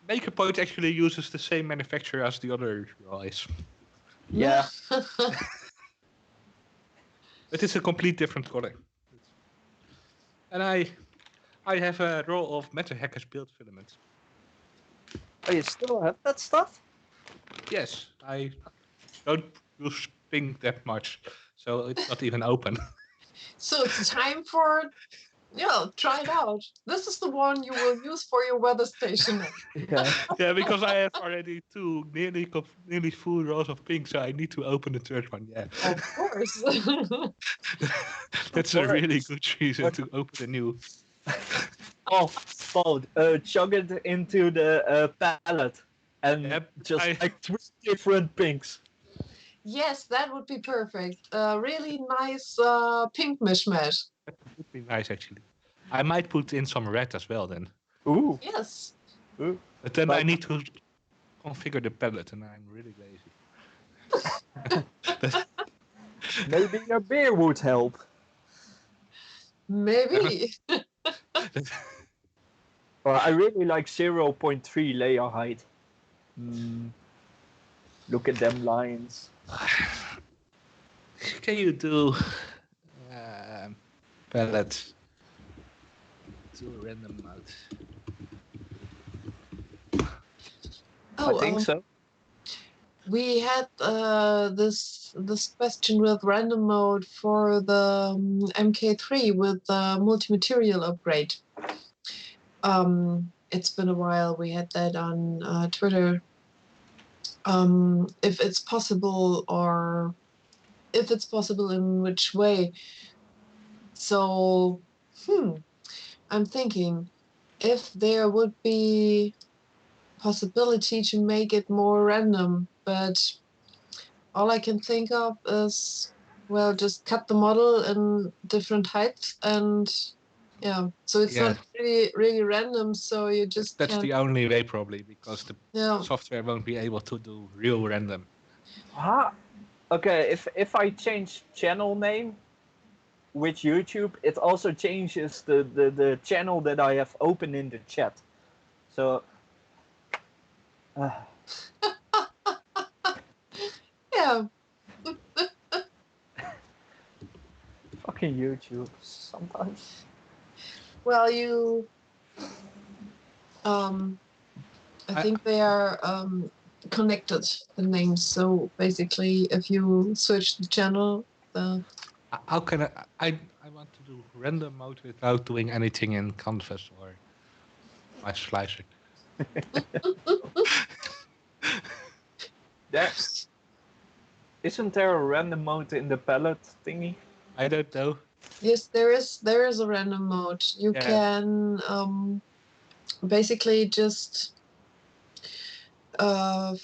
Maker Point actually uses the same manufacturer as the other guys. Yeah. But it's a complete different color. And I have a roll of Meta Hackers build filament. Oh, you still have that stuff? Yes, I don't use pink that much, so it's not even open. So it's time for, try it out. This is the one you will use for your weather station. Yeah. Yeah, because I have already 2 nearly full rows of pink, so I need to open the third one. Yeah, Of course. that's a really good reason to open a new. Oh, chug it into the palette and Yep, just like 3 different pinks. Yes, that would be perfect. Really nice pink mishmash. would be nice actually. I might put in some red as well then, Ooh. Yes. Ooh. but then But- I need to configure the palette, and I'm really lazy. Maybe your beer would help. Maybe. Well, I really like 0.3 layer height. Look at them lines. Can you do palette to random mode? I think so. We had this question with random mode for the MK3 with the multi-material upgrade. It's been a while. We had that on Twitter. If it's possible, or if it's possible, in which way? So, I'm thinking if there would be possibility to make it more random, but all I can think of is, well, just cut the model in different heights, and so it's not really random, so you just That's can't. the only way probably, because the software won't be able to do real random. Okay, if I change channel name with YouTube, it also changes the channel that I have open in the chat. So Yeah. fucking YouTube sometimes. Well, you. I think they are connected, the names. So basically, if you switch the channel, How can I want to do random mode without doing anything in Canvas or my slicing. Isn't there a random mode in the palette thingy? I don't know. yes, there is a random mode. You Yeah. can basically just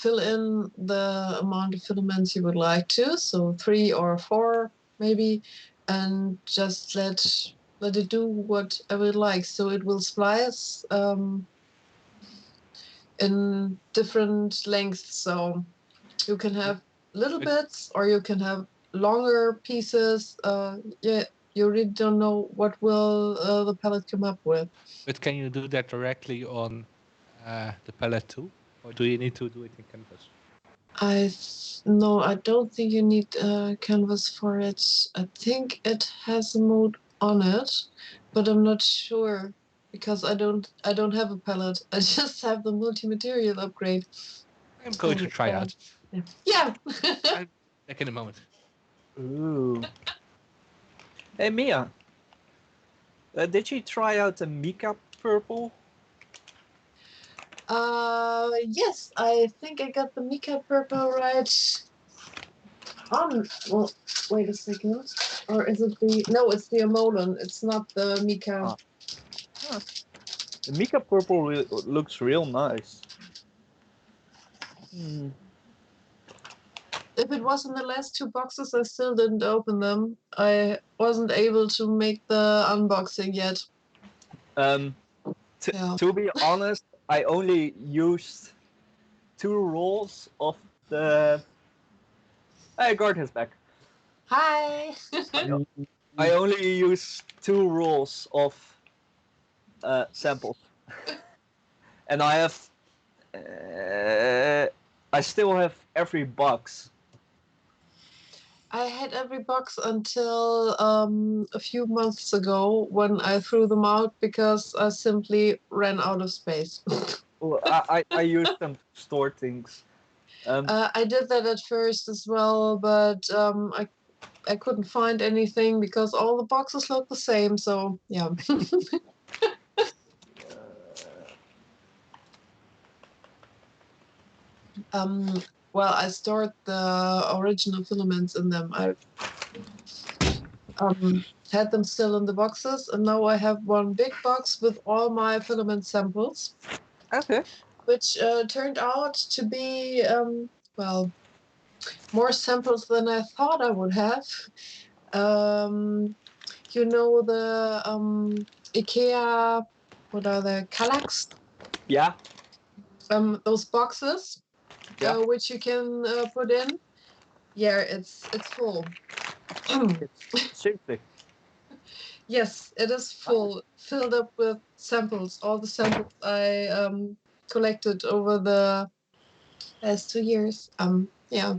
fill in the amount of filaments you would like to, so 3 or 4 maybe, and just let it do whatever it likes. So it will splice in different lengths. So you can have little bits, or you can have longer pieces. Yeah, you really don't know what will the palette come up with. But can you do that directly on the palette too? Or do you need to do it in Canvas? No, I don't think you need canvas for it. I think it has a mode on it, but I'm not sure because I don't have a palette. I just have the multi-material upgrade. I'm going to try out. Yeah. I'm back in a moment. Ooh. Hey Mia, did you try out the Mika purple? Yes, I think I got the Mika purple right. Well, wait a second. Or is it the? No, it's the Emolan. It's not the Mika. Huh. The Mika purple looks real nice. If it was in the last 2 boxes, I still didn't open them. I wasn't able to make the unboxing yet. Yeah. To be honest, I only used 2 rolls of the. Hey, Gord is back. Hi. I only used 2 rolls of samples, and I have. I still have every box. I had every box until a few months ago when I threw them out because I simply ran out of space. Well, I used them to store things. I did that at first as well, but I couldn't find anything because all the boxes look the same. So yeah. Well, I stored the original filaments in them. I had them still in the boxes, and now I have one big box with all my filament samples. Okay. Which turned out to be, well, more samples than I thought I would have. You know the IKEA, what are the Kallax? Yeah. Those boxes, which you can put in. Yeah, it's full. Seriously. Yes, it is full, filled up with samples. All the samples I collected over the last 2 years. Yeah.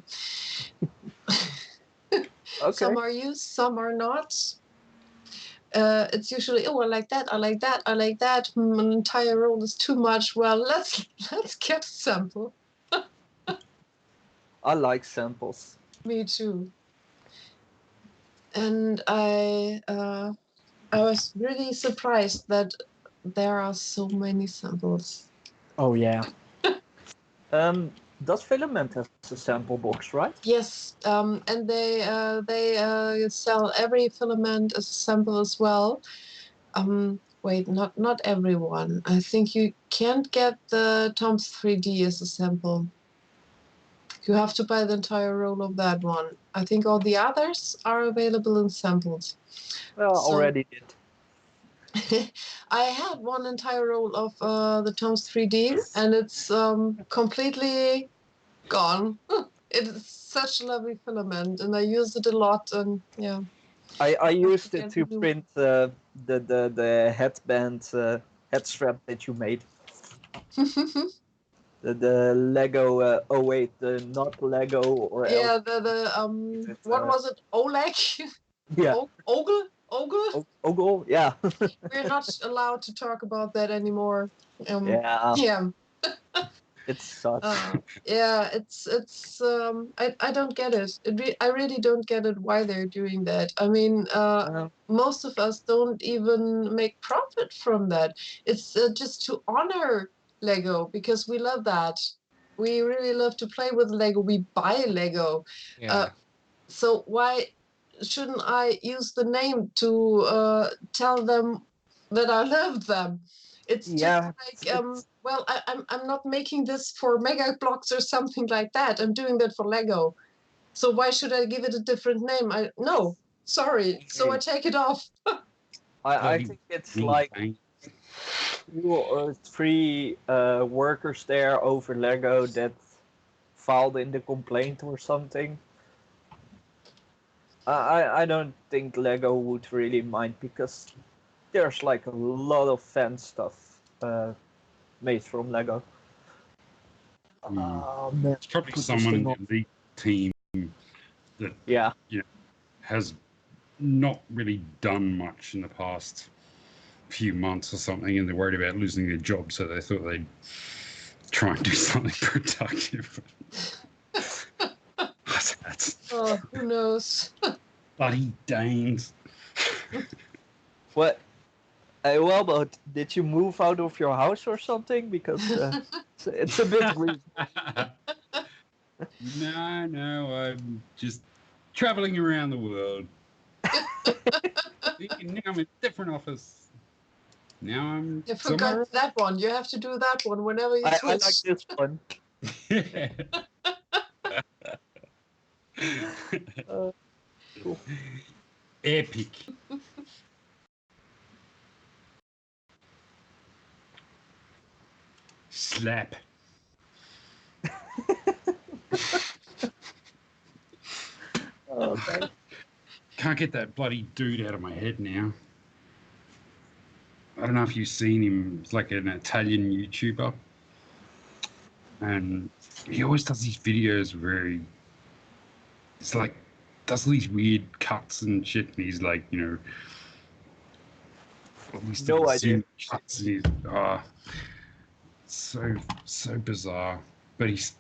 Okay. Some are used, some are not. It's usually, oh, I like that, I like that, I like that. An entire roll is too much. Well, let's get a sample. I like samples. Me too. And I was really surprised that there are so many samples. Oh yeah. Does Filament have a sample box, right? Yes, and they sell every filament as a sample as well. Wait, not everyone. I think you can't get the Tom's 3D as a sample. You have to buy the entire roll of that one. I think all the others are available in samples. Well, So- already did. I had one entire roll of the Tom's 3D, and it's completely gone. It's such a lovely filament, and I used it a lot. And yeah, I used it forget to to do- print the headband head strap that you made. The Lego. Oh wait, not Lego or yeah, what uh, was it? Oleg. Yeah. Ogle? Ogle? Ogle? Yeah. We're not allowed to talk about that anymore. Yeah. Yeah. It sucks. Yeah, I don't get it. I really don't get it why they're doing that. I mean, most of us don't even make profit from that. It's just to honor Lego because we love that. We really love to play with Lego. We buy Lego. Yeah. So why shouldn't I use the name to tell them that I love them? It's Yeah, just like well, I'm not making this for Mega Blocks or something like that. I'm doing that for Lego. So why should I give it a different name? No, sorry. So I take it off. I think it's like 2 or 3 workers there over Lego that filed in the complaint or something. I don't think Lego would really mind because there's like a lot of fan stuff made from Lego. Man, It's probably put this someone in thing the on. elite team that Yeah. has not really done much in the past few months or something, and they're worried about losing their job, so they thought they'd try and do something productive. That's Oh, who knows? bloody Danes. What? Well, but did you move out of your house or something? Because it's a bit weird. No, I'm just traveling around the world. Now I'm in a different office. Now I'm You somewhere forgot that one. You have to do that one whenever you I switch. like this one. Yeah. Cool. Epic. Slap. Okay. Can't get that bloody dude out of my head now. I don't know if you've seen him. He's like an Italian YouTuber. And he always does these videos where it's like does these weird cuts and shit, and he's like, all these No different idea. zoom cuts, and he's so bizarre. But he's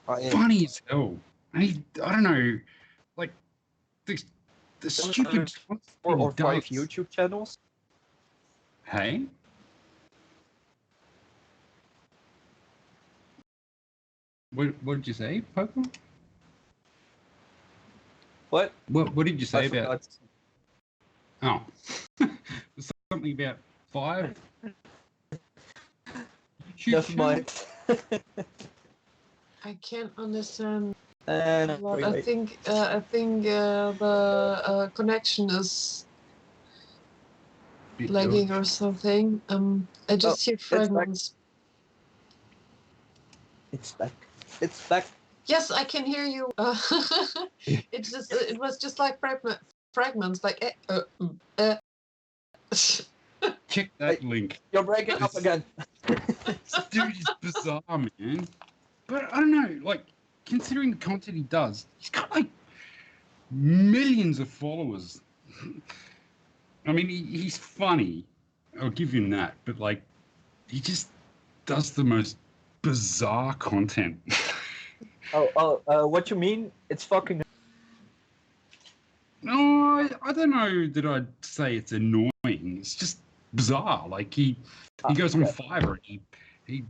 funny as hell. And I don't know, like the stupid 4 or he 5 does. YouTube channels. Hey? What did you say, Poker? What? What did you say I about? forgot. Oh, something about 5. YouTube Never mind. I can't understand And a lot. I think the connection is lagging or something. I just hear fragments. It's back. It's back. Yes, I can hear you. It was just like fragments, like Check that link. You're breaking up again. This dude is bizarre, man. But I don't know, like, considering the content he does, he's got like millions of followers. I mean, he's funny. I'll give him that. But like, he just does the most bizarre content. What you mean? It's fucking. No, I don't know that I'd say it's annoying. It's just bizarre. Like he goes on Fiverr and he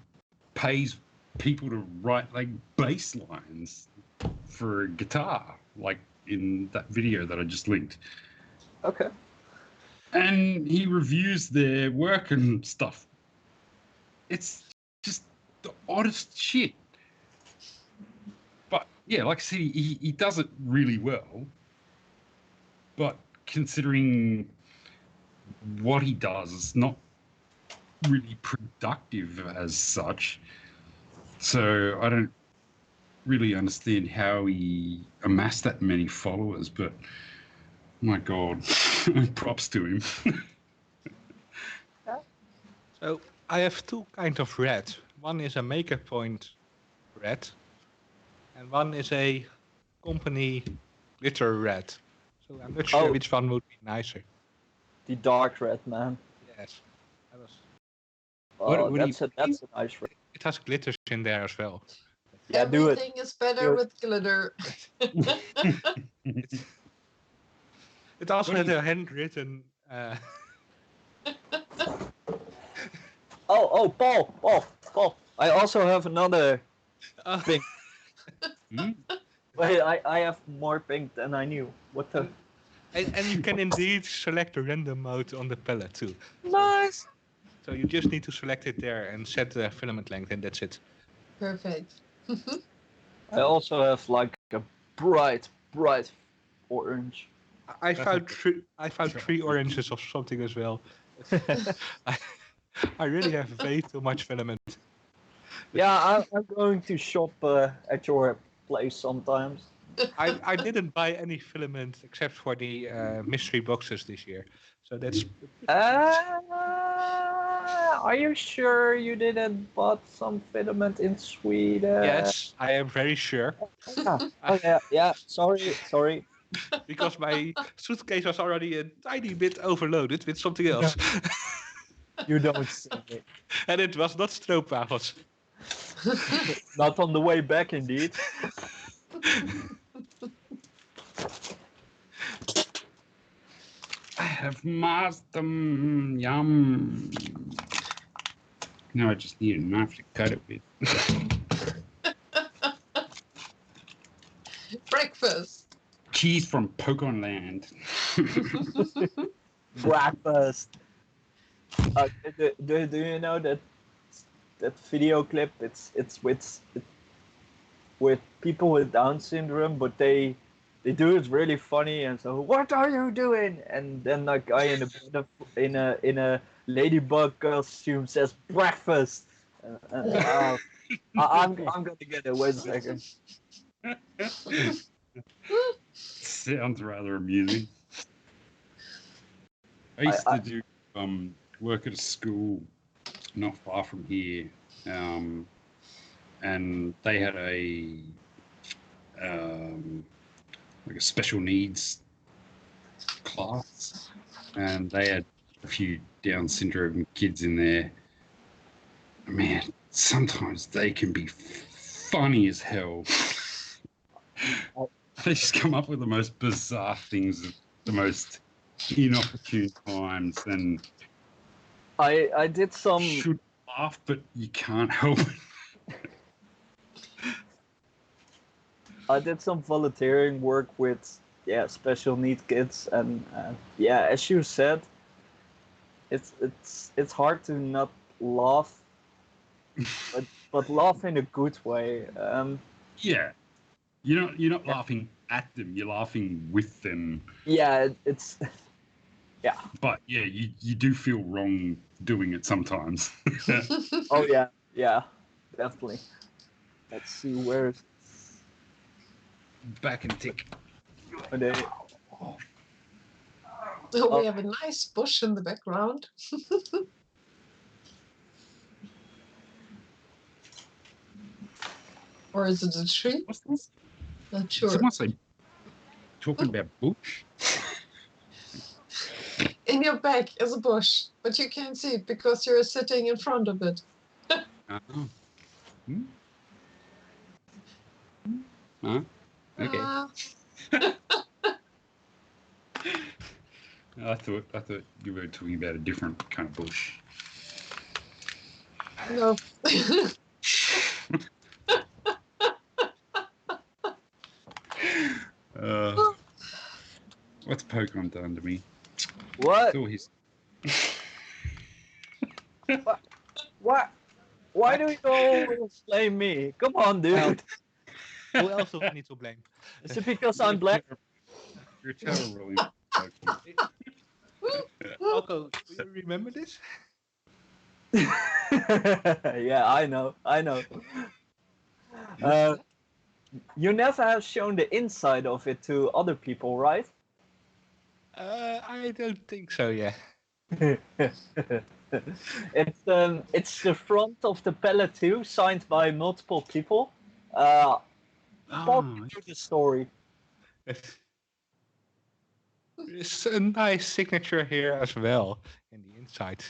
pays people to write like bass lines for a guitar, like in that video that I just linked. Okay. And he reviews their work and stuff. It's just the oddest shit. But yeah, like I said, he does it really well. But considering what he does, it's not really productive as such. So I don't really understand how he amassed that many followers, but my God, props to him. So I have 2 kinds of red. One is a maker point red, and one is a company glitter red. So I'm not sure Oh. which one would be nicer. The dark red, man. Yes. I was. Oh, what do that's a nice red. It has glitters in there as well. Yeah, do it. Everything is better Do it. with glitter. It also What had do you- a handwritten. Oh, Paul. I also have another pink. Hmm? Wait, I have more pink than I knew. What the? And you can indeed select the random mode on the palette too. Nice. So you just need to select it there and set the filament length, and that's it. Perfect. I also have like a bright orange. I That's found okay. three. I found 3 oranges of something as well. I really have way too much filament. Yeah, I'm going to shop at your place sometimes. I didn't buy any filament except for the mystery boxes this year. So that's Are you sure you didn't bought some filament in Sweden? yes, I am very sure. Yeah. Oh yeah. Sorry. Because my suitcase was already a tiny bit overloaded with something else. You don't say. And it was not stroopwafels. Not on the way back, indeed. I have mastered them. Yum. Now I just need a knife to cut it with. Breakfast. Cheese from Pokemon Land. Breakfast. Do you know that video clip? It's with people with Down syndrome, but they do it really funny. And so, what are you doing? And then a guy in a ladybug costume says breakfast. I'm gonna get it. Wait a second. Sounds rather amusing. I used to do work at a school not far from here, and they had a like a special needs class, and they had a few Down syndrome kids in there. Man, sometimes they can be funny as hell. They just come up with the most bizarre things at the most inopportune times, and I did some. should laugh, but you can't help it. I did some volunteering work with special need kids, and as you said, it's hard to not laugh, but laugh in a good way. Yeah, you're not laughing at them, you're laughing with them. Yeah, it's But yeah, you do feel wrong doing it sometimes. oh yeah, definitely. Let's see where Back and tick. are they. Oh, we have a nice bush in the background. Or is it a tree? What's this? Not sure. Someone say talking about bush. In your back is a bush, but you can't see it because you're sitting in front of it. Hmm? Huh? Okay. I thought you were talking about a different kind of bush. No. What's Pokemon done to me? What? Saw his What? Why do you always blame me? Come on, dude. Who else do I need to blame? Is it because I'm black? You're terrible in Pokemon. Alco, do you remember this? Yeah, I know. You never have shown the inside of it to other people, right? I don't think so. Yeah. It's the front of the palette too, signed by multiple people. Talk me through the story. There's a nice signature here as well in the inside.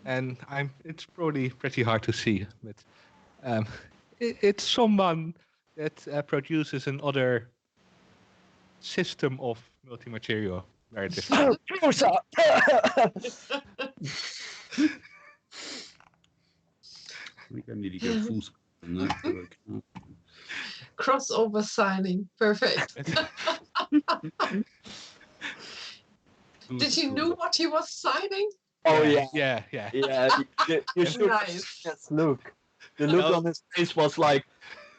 And it's probably pretty hard to see, but um, it's someone that produces another system of multi-material. Very different. I think I need to go full screen on that. But I can't. Crossover signing. Perfect. Did you know what he was signing? Oh yeah, yeah. yeah. You should Nice. just look. The look No. on his face was like,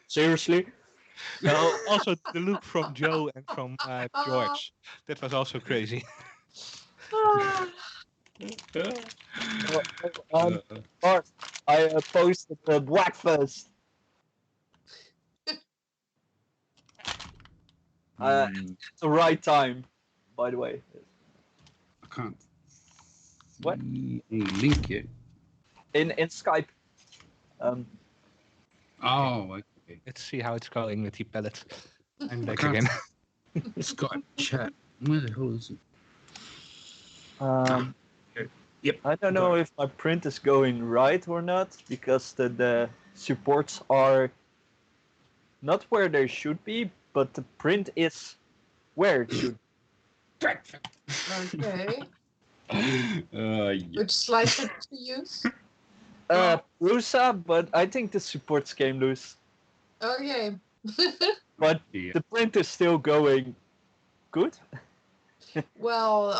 seriously? No, also the look from Joe and from George. That was also crazy. Ah, First, I posted the breakfast. At the right time, by the way. I can't What? see a link yet. In Skype. Oh, okay. Let's see how it's going with the pellet. I'm back can't- again. Skype chat. Where the hell is it? Yep. I don't know if my print is going right or not, because the supports are not where they should be, but the print is where it should. okay. Yeah. Which slicer to use? Prusa, but I think the supports came loose. Okay. But Yeah. the print is still going good. Well,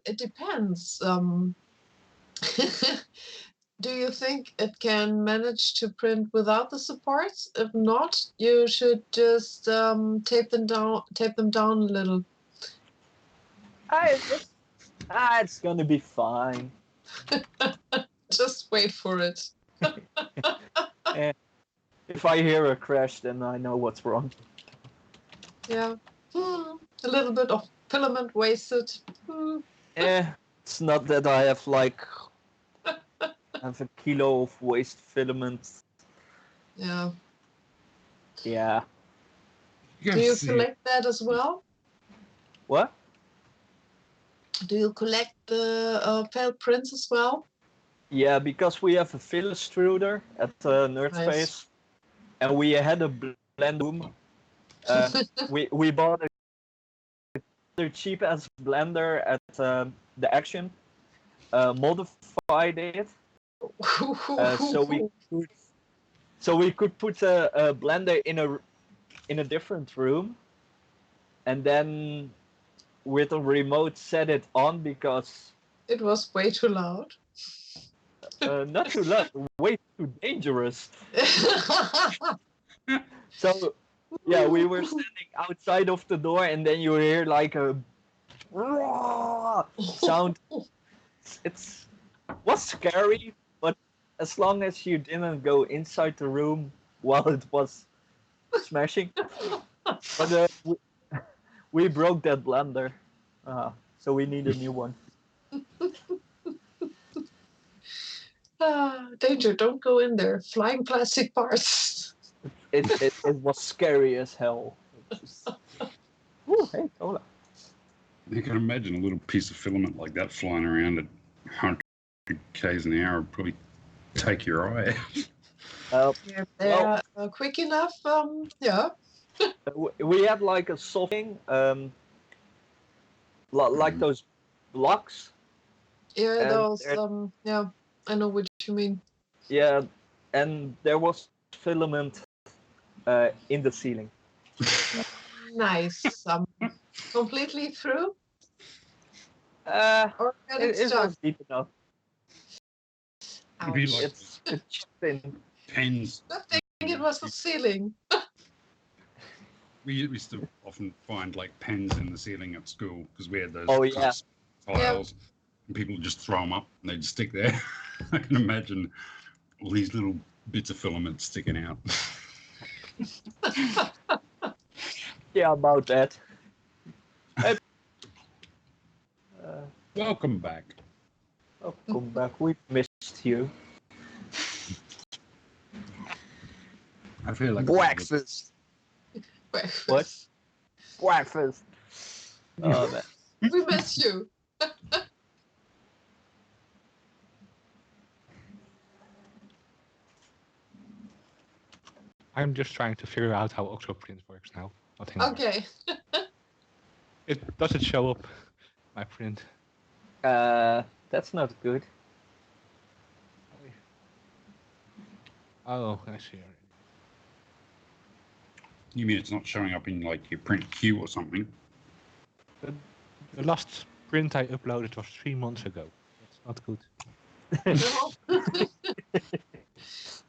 it depends. Do you think it can manage to print without the supports? If not, you should just tape them down a little. It's gonna be fine. Just wait for it. If I hear a crash, then I know what's wrong. Yeah. A little bit of filament wasted. It's not that I have a kilo of waste filament. Yeah. Yeah. Do you collect that as well? What? Do you collect the failed prints as well? Yeah, because we have a fill extruder at Nerd Nice. Space, and we had a blend room. We bought a cheap as blender at the Action, modified it, so we could put a blender in a different room, and then with a remote set it on, because It was way too loud. not too loud, way too dangerous. So yeah, we were standing outside of the door, and then you hear like a sound. It was scary, but as long as you didn't go inside the room while it was smashing. But we broke that blender, so we need a new one. Danger, don't go in there. Flying plastic parts. It was scary as hell. Ooh, hey, cola. You can imagine a little piece of filament like that flying around at 100 k's an hour would probably take your eye out. If they're quick enough, yeah. We had like a softening, like those blocks. Yeah, And those, yeah, I know what you mean. Yeah, and there was filament in the ceiling. Nice. Completely through? It Or got it stuck? was deep enough. It'd be Ouch. like It's thin. pens. I think it was the ceiling. We used to often find like pens in the ceiling at school because we had those Oh, yeah. tiles, and people would just throw them up and they'd stick there. I can imagine all these little bits of filament sticking out. Yeah, about that. Welcome back. Welcome back. We missed you. I feel like Breakfast. What? breakfast. Oh man. We miss you. I'm just trying to figure out how Octoprint works now. Nothing more. Okay. Does it show up my print? That's not good. Oh, I see. You mean it's not showing up in like your print queue or something? The last print I uploaded was 3 months ago. That's not good. No.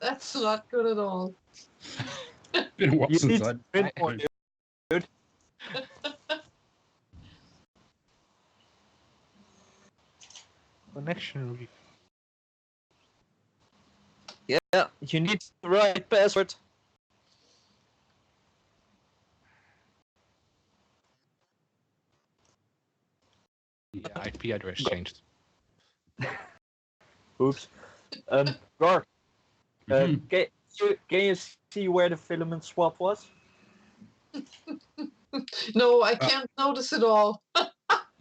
That's not good at all. Been a while You since need I. to print more, dude. Connection. Yeah, you need the right password. Yeah, IP address changed. Oops. Gar, Mhm. can you see where the filament swap was? No, I can't notice it all.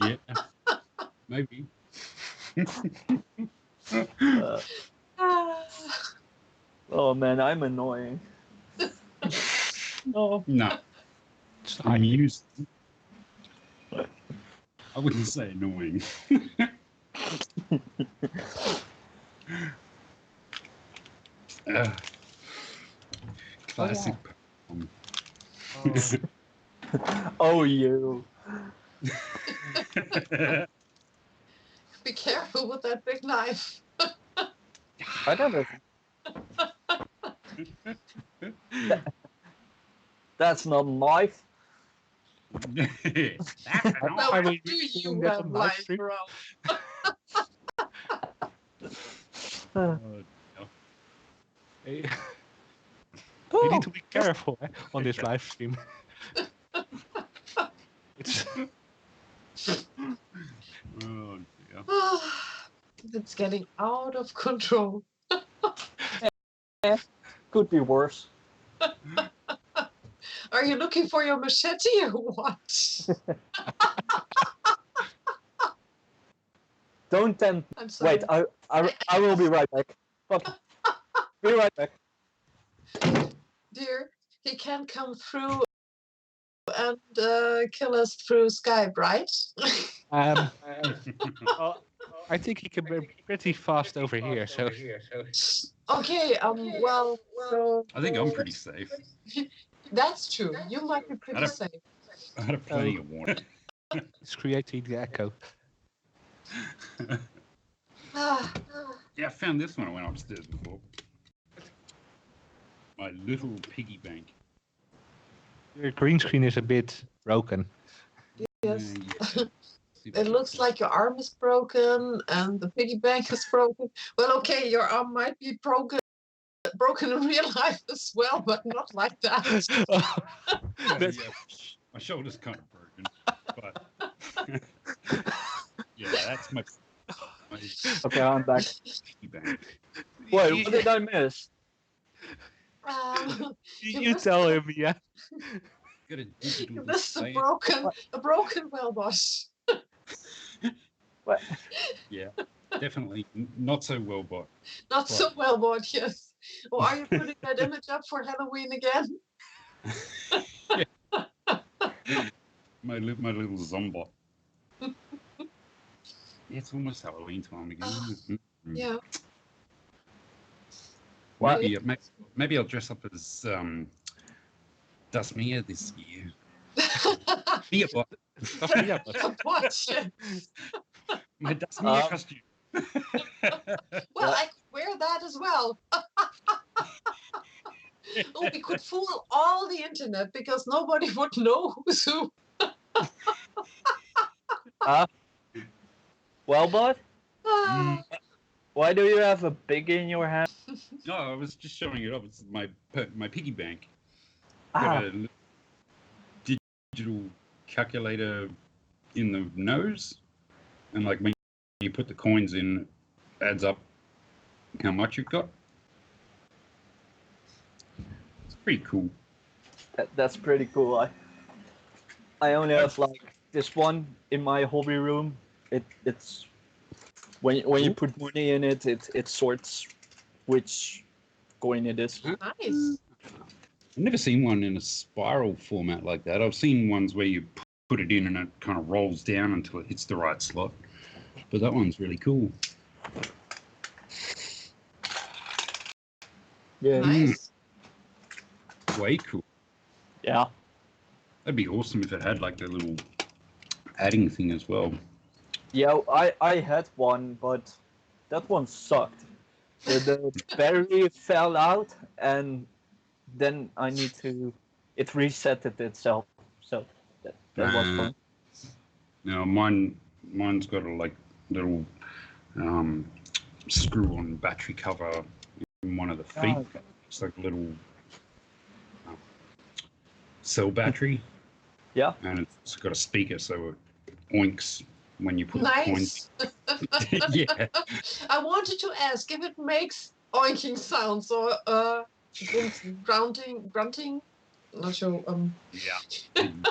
Yeah. Maybe. Uh, oh man, I'm annoying. Oh. No, It's amused. I wouldn't say annoying. Classic. Oh, you. Be careful with that big knife. I don't know. That's not a knife. Well, I what will do be you doing that have on live lying stream. around? Hey, you need to be careful on this live stream. It's Oh dear. It's getting out of control. Could be worse. Are you looking for your machete or what? Don't tempt. I'm sorry. Wait, I will be right back. Fuck. Be right back. Dear, he can come through and kill us through Skype, right? I think he can be pretty fast over here. So Okay, well, so I think I'm pretty safe. that's true. You might be pretty safe. I had plenty of warning. it's creating the echo. Ah, Yeah, I found this when I went upstairs before. My little piggy bank. Your green screen is a bit broken. yes. Yeah. See if I It can looks see. like your arm is broken and the piggy bank is broken. Well, okay, your arm might be broken in real life as well, but not like that. That's- Yeah, my shoulder's kind of broken, but yeah, that's my Okay, I'm back. piggy bank. Wait, what did I miss? you tell him, yeah. Got a digital You missed display. a broken well boss. What? Yeah, definitely not so well bought. Not so well bought, yes. Or are you putting that image up for Halloween again? My little zombot. It's almost Halloween time again. Yeah. What? Maybe I'll dress up as Dustmere this year. Mia bot. Yeah, What? Yes. My Dustmere costume. Well, I could wear that as well. Oh, we could fool all the internet because nobody would know who's who. Well, bud, Ah, why do you have a pig in your hand? No, I was just showing it off. It's my piggy bank. Ah, Got a digital calculator in the nose, and like when you put the coins in, it adds up how much you've got. It's pretty cool. that's pretty cool. I only have like this one in my hobby room. It's when you put money in it, it sorts which coin it is. Nice. I've never seen one in a spiral format like that. I've seen ones where you put it in and it kind of rolls down until it hits the right slot. But that one's really cool. Yeah. Nice. Way cool. Yeah. That'd be awesome if it had like the little adding thing as well. Yeah, I had one, but that one sucked. The battery fell out, and then it reset it itself. So that was fun. Now mine's got a like little screw-on battery cover in one of the feet. Oh, okay. It's like a little cell battery. Yeah. And it's got a speaker, so it oinks when you put the coins. Nice. Yeah. I wanted to ask if it makes oinking sounds or grunting. Not sure. Yeah.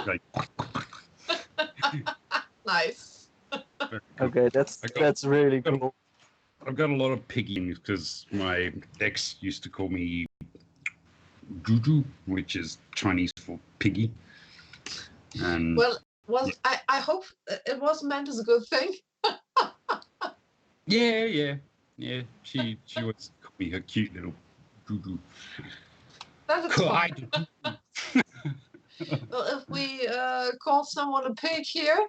Like, Nice. very cool. Okay, that's really cool. I've got a lot of piggy because my ex used to call me Juju, which is Chinese for piggy. And Well, I hope it was meant as a good thing. yeah. She was call me her cute little Juju. That is fine. Kawaii. Well, if we call someone a pig here,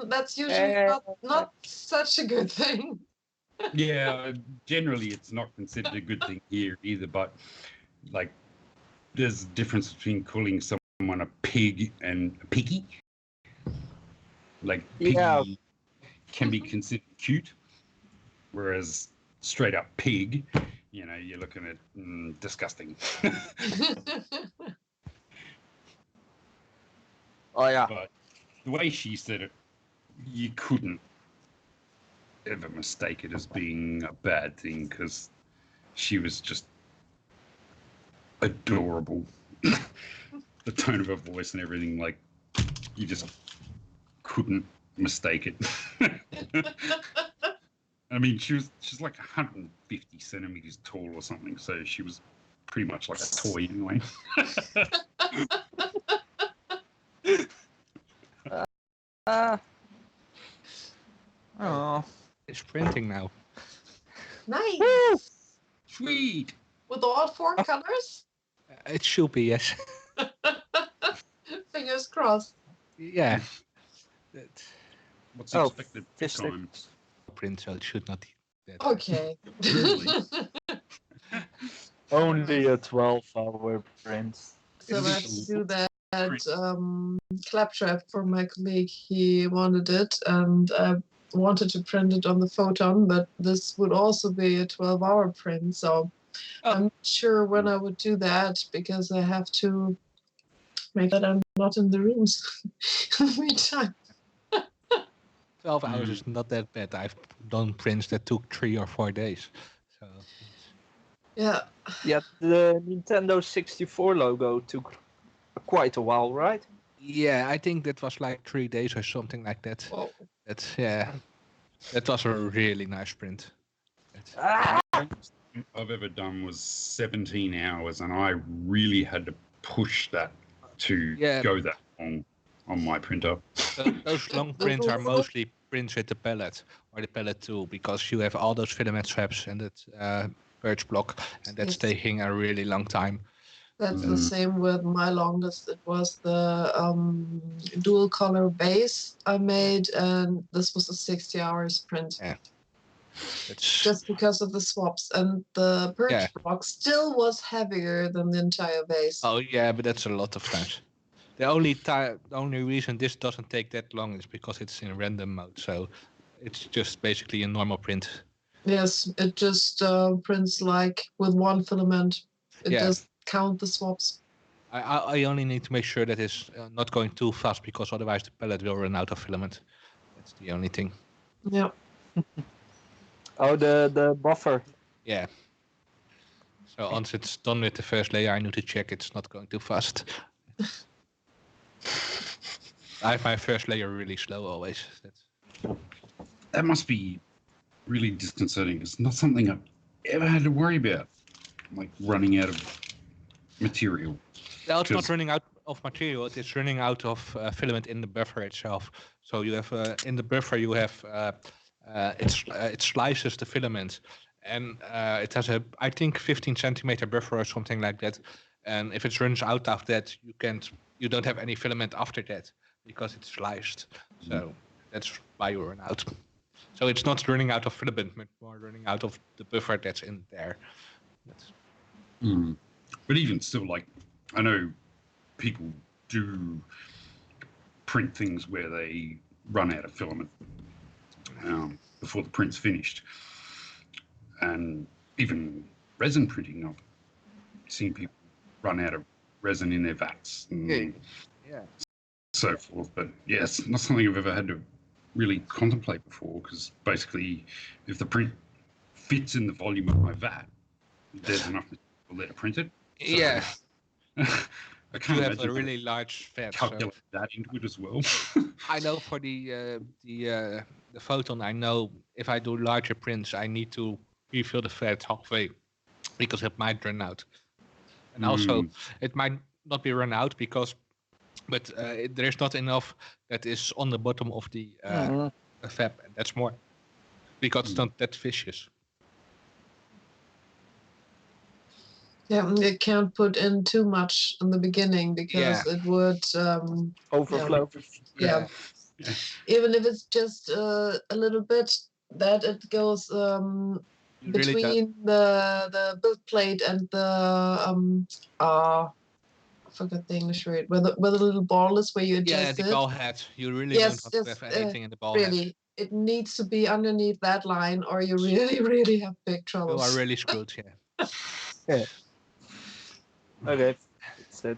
that's usually not such a good thing. Yeah, generally it's not considered a good thing here either, but like there's a difference between calling someone a pig and a piggy. Like piggy Yeah. can be considered cute, whereas straight up pig, you're looking at disgusting. Oh yeah. But the way she said it, you couldn't ever mistake it as being a bad thing because she was just adorable. The tone of her voice and everything, like, you just couldn't mistake it. I mean, she's like 150 centimeters tall or something, so she was pretty much like a toy anyway. Oh. It's printing now. Nice. Sweet. With all 4 colors? It should be, yes. Fingers crossed. Yeah. What's Oh, expected this time? Print, so it should not be that. Okay. Only a 12-hour print. So I have to do that claptrap for my colleague. He wanted it, and I wanted to print it on the photon, but this would also be a 12-hour print. So I'm not sure when I would do that because I have to make that I'm not in the rooms in the meantime. 12 hours is not that bad. I've done prints that took 3 or 4 days. So Yeah. Yeah, the Nintendo 64 logo took quite a while, right? yeah, I think that was like 3 days or something like that. Oh. That was a really nice print. I've ever done was 17 hours, and I really had to push that to go that long on my printer. Those long prints are mostly prints with the palette or the palette tool because you have all those filament traps and that purge block, and that's taking a really long time. That's the same with my longest. It was the dual color base I made, and this was a 60 hours print. Yeah. Just because of the swaps, and the purge block still was heavier than the entire base. Oh yeah, but that's a lot of times. The only reason this doesn't take that long is because it's in random mode, so it's just basically a normal print. Yes, it just prints like with one filament. It does count the swaps. I only need to make sure that it's not going too fast because otherwise the palette will run out of filament. That's the only thing. Yeah. Oh, the buffer. Yeah. So once it's done with the first layer, I need to check it's not going too fast. I have my first layer really slow always. That must be really disconcerting. It's not something I've ever had to worry about, like running out of material. Well, it's not 'Cause- running out of material. It's running out of filament in the buffer itself. So you have in the buffer you have it slices the filament, and it has a I think 15 centimeter buffer or something like that. And if it runs out of that, you don't have any filament after that because it's sliced. So that's why you run out. So it's not running out of filament, but more running out of the buffer that's in there. That's, But even still, like, I know people do print things where they run out of filament before the print's finished. And even resin printing, I've seen people run out of resin in their vats and so forth. But yeah, it's not something I've ever had to really contemplate before, because basically if the print fits in the volume of my vat, there's enough material there to print it. So, yeah. I can't You have imagine a really large vat. calculate that into it as well. I know for the photon, I know if I do larger prints, I need to refill the vat halfway because it might run out. And also, it might not be run out but there's not enough that is on the bottom of the fab, and that's more because it's not that vicious. Yeah, you can't put in too much in the beginning because it would Overflow. Yeah. Even if it's just a little bit, that it goes between the build plate and the I forgot the English word, where the little ball is where you adjust the it. ball head. You really don't want to have anything in the ball head. Really, it needs to be underneath that line, or you really, really have big trouble. You are really screwed, yeah. Okay, that's it.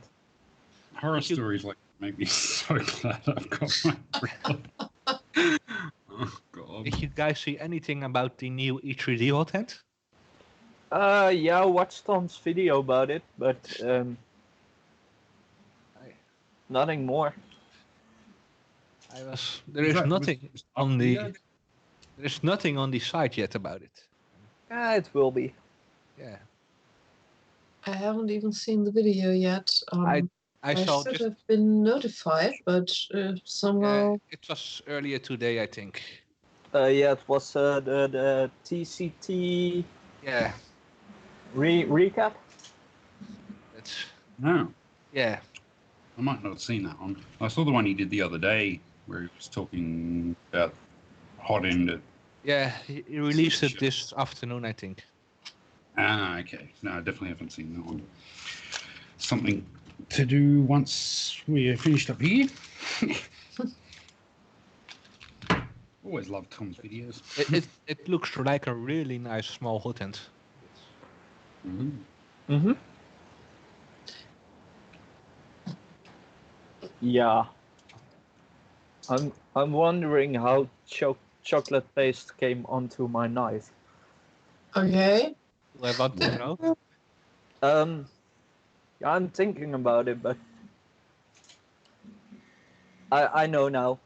Horror stories like make me so glad I've got my grill. Oh god. Did you guys see anything about the new E3D hot hand? Yeah, I watched Tom's video about it, but nothing more. There's nothing on the site yet about it. It will be. Yeah. I haven't even seen the video yet. I saw should just have been notified, but somehow. it was earlier today, I think. Yeah, it was the TCT. Yeah. Recap. No. Yeah. I might not have seen that one. I saw the one he did the other day where he was talking about hot end. Yeah, he released it this afternoon, I think. Ah, okay. No, I definitely haven't seen that one. Something to do once we're finished up here. Always loved Tom's videos. It looks like a really nice small hot end. Yeah. I'm wondering how chocolate paste came onto my knife. Okay. I want to know. Yeah, I'm thinking about it, but I know now.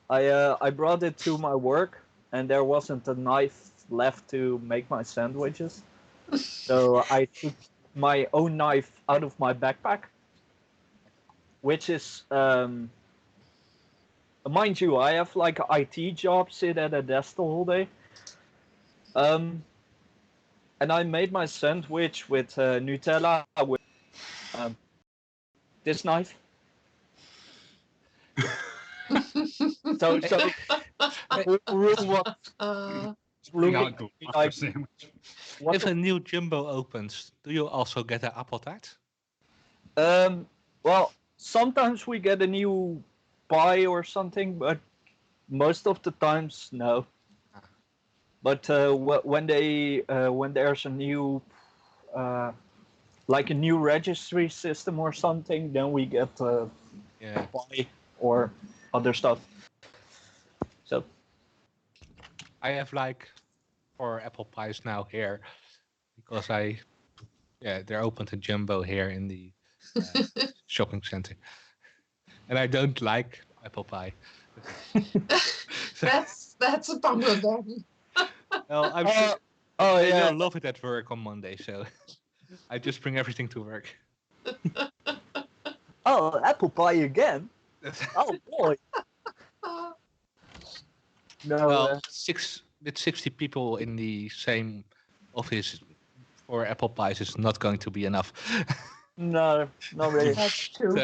I brought it to my work, and there wasn't a knife left to make my sandwiches, so I took my own knife out of my backpack, which is mind you, I have like an IT job, sit at a desk the whole day. And I made my sandwich with Nutella with this knife. so room If a new Jumbo opens, do you also get an apple tart? Well, sometimes we get a new pie or something, but most of the times no. But when there's a new like a new registry system or something, then we get pie or other stuff. So I have like 4 apple pies now here because they're open to Jumbo here in the shopping center, and I don't like apple pie. That's a bummer then. Well, I'm Oh, sure oh they yeah. will love it at work on Monday, so I just bring everything to work. Oh, apple pie again. Oh boy. No. Well, 60 people in the same office for apple pies is not going to be enough. No, not really. That's true.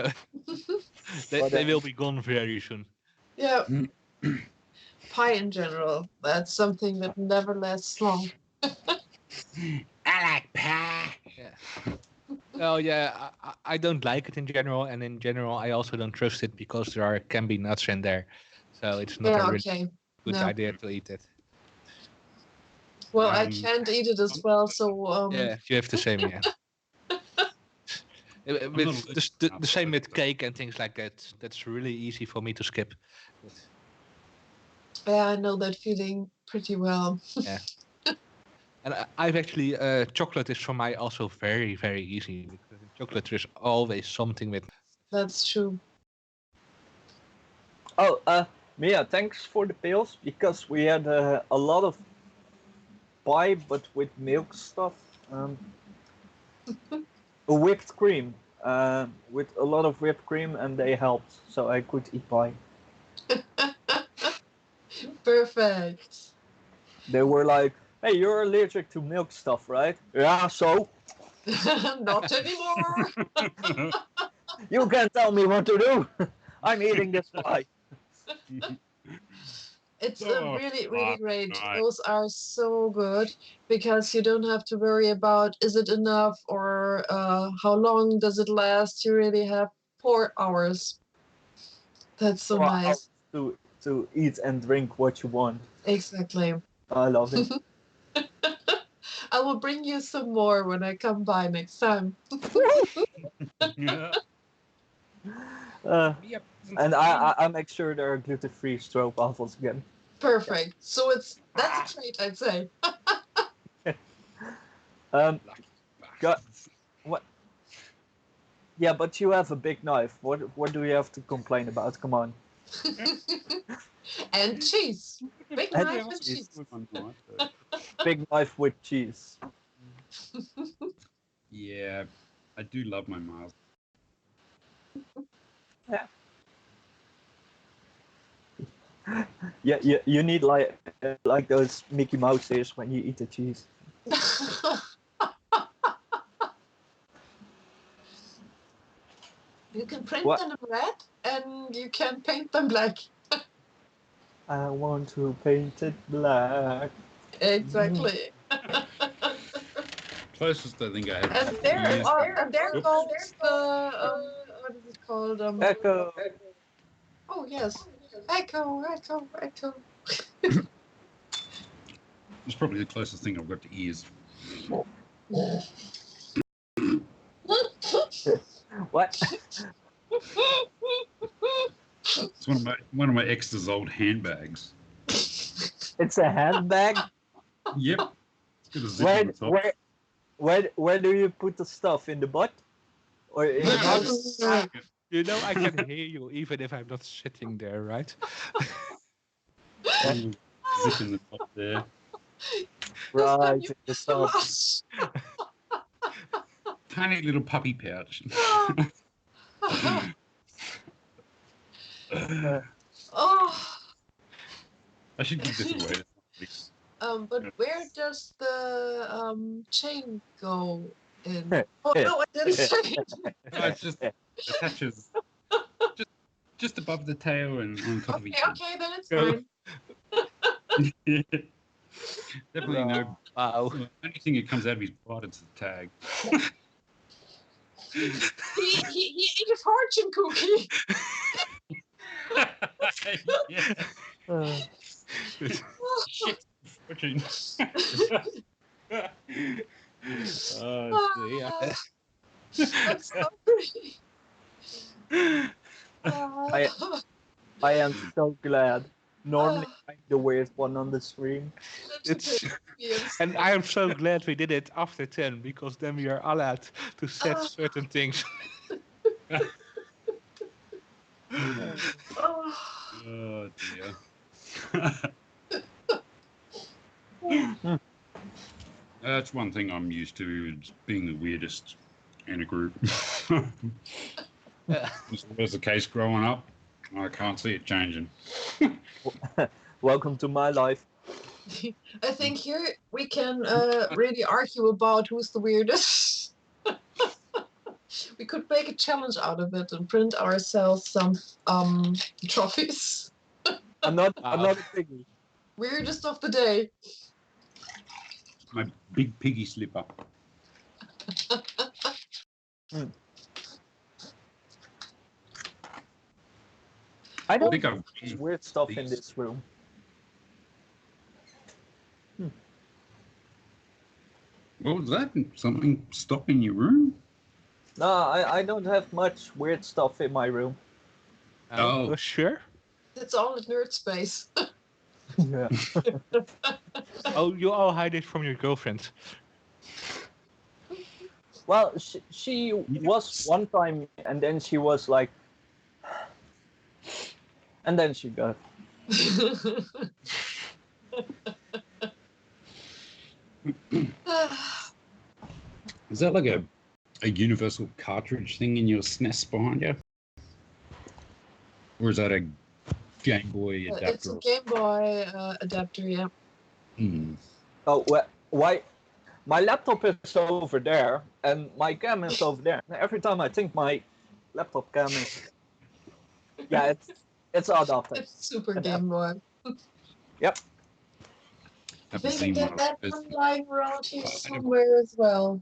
So they But, will be gone very soon. Yeah. Pie in general. That's something that never lasts long. I like pie. Yeah. Well, yeah, I don't like it in general, and in general, I also don't trust it because can be nuts in there, so it's not Yeah, a really okay. good No. idea to eat it. Well, I can't eat it as well, so Yeah, you have the same, yeah. With the same with cake and things like that. That's really easy for me to skip. But, yeah, I know that feeling pretty well. yeah. And I've actually chocolate is for me also very, very easy because in chocolate there's always something with. That's true. oh, Mia, thanks for the pills because we had a lot of pie, but with milk stuff. Whipped cream. With a lot of whipped cream, and they helped, so I could eat pie. Perfect. They were like, "Hey, you're allergic to milk stuff, right?" Yeah, so Not anymore. you can't tell me what to do. I'm eating this pie. It's Oh, really, really great. nice. Those are so good because you don't have to worry about is it enough or how long does it last. You really have 4 hours. That's so 4 nice. hours to eat and drink what you want. Exactly. I love it. I will bring you some more when I come by next time. Yeah. Yep. And I make sure there are gluten-free stroopwafels again. Perfect. So that's a trait, I'd say. What? Yeah, but you have a big knife. What do you have to complain about? Come on. And cheese. Big And knife and cheese. Big knife with cheese. Yeah, I do love my Mars. Yeah, you need like those Mickey Mouse ears when you eat the cheese. You can print What? them red and you can paint them black. I want to paint it black. Exactly. Closest I think I had. And there Oops. goes the what is it called? Echo. Oh yes, echo. It's probably the closest thing I've got to ears. What? It's one of my ex's old handbags. It's a handbag. Yep. It's got a zip on the top. Where do you put the stuff in the butt? Or in the mouth? You know, I can hear you even if I'm not sitting there, right? Zip in the top there. Right, the So top. much. Tiny little puppy pouch. Oh. I should give this away to somebody. But where does the chain go in? Oh no, I didn't say it. No, it's just attaches just above the tail and on top of each other. Okay, then it's fine. Definitely no. Wow. The only thing that comes out of his butt is the tag. He ate a fortune cookie. Yeah. Shit. Fortune. Oh, dear. I'm sorry. I am so glad. Normally I'm the weird one on the stream. And I am so glad we did it after 10 because then we are allowed to set certain things. Oh. Oh dear. That's one thing I'm used to, is being the weirdest in a group. This was the case growing up. I can't see it changing. Welcome to my life. I think here we can really argue about who's the weirdest. We could make a challenge out of it and print ourselves some trophies. I'm not Wow. a piggy. Weirdest of the day. My big piggy slipper. I I don't think think I've there's weird stuff in these. this room. What was that? Something stopping your room? No, I don't have much weird stuff in my room. Oh, Oh. sure. It's all in nerd space. Yeah. Oh, you all hide it from your girlfriend. Well, she was one time, and then she was like, and then she got. Is that like a universal cartridge thing in your SNES behind you? Or is that a Game Boy adapter? It's a Game Boy adapter, yeah. Hmm. Oh, why? My laptop is over there, and my cam is over there. Every time I think my laptop cam is, yeah, it's adapted. It's Super Game Boy. Yep. I Haven't think I seen get one that of one those. lying around here somewhere as well.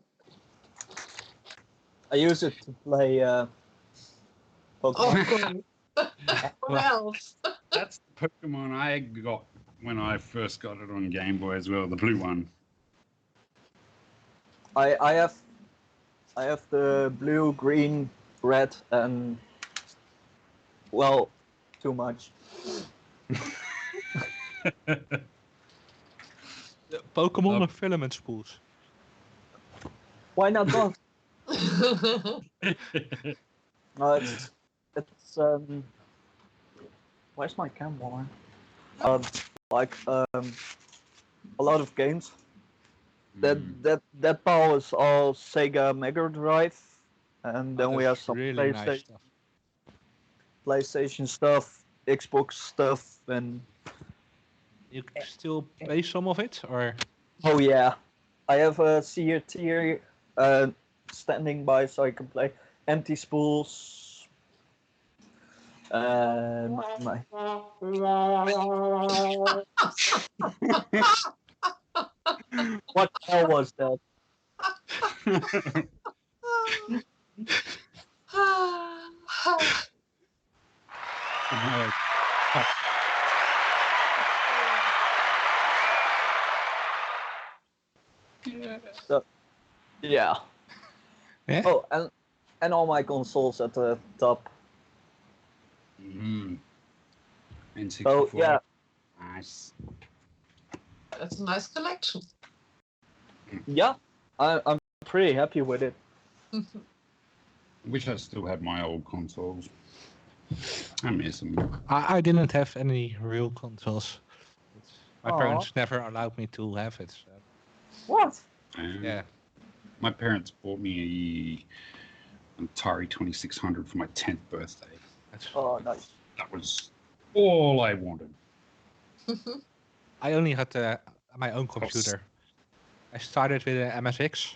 I use it to play Oh, Pokemon. great. What else? That's the Pokemon I got when I first got it on Game Boy as well, the blue one. I have the blue, green, red, and well, too much. Pokemon or filament spools? Why not both? No, it's where's my camera? Like a lot of games. That power is all Sega Mega Drive, and then we have That's some really nice stuff. PlayStation stuff, Xbox stuff, and You can still play some of it, or oh yeah, I have a tier standing by so I can play empty spools. My what the hell was that? So, yeah. yeah. Oh, and all my consoles at the top. N64. So yeah, Nice. That's a nice collection. yeah, I'm pretty happy with it. I wish I still had my old consoles. I miss them. I didn't have any real consoles. My Aw. parents never allowed me to have it. So. What? Yeah. My parents bought me an Atari 2600 for my 10th birthday. That's, Oh, nice. That was all I wanted. I only had my own computer. I started with an MSX,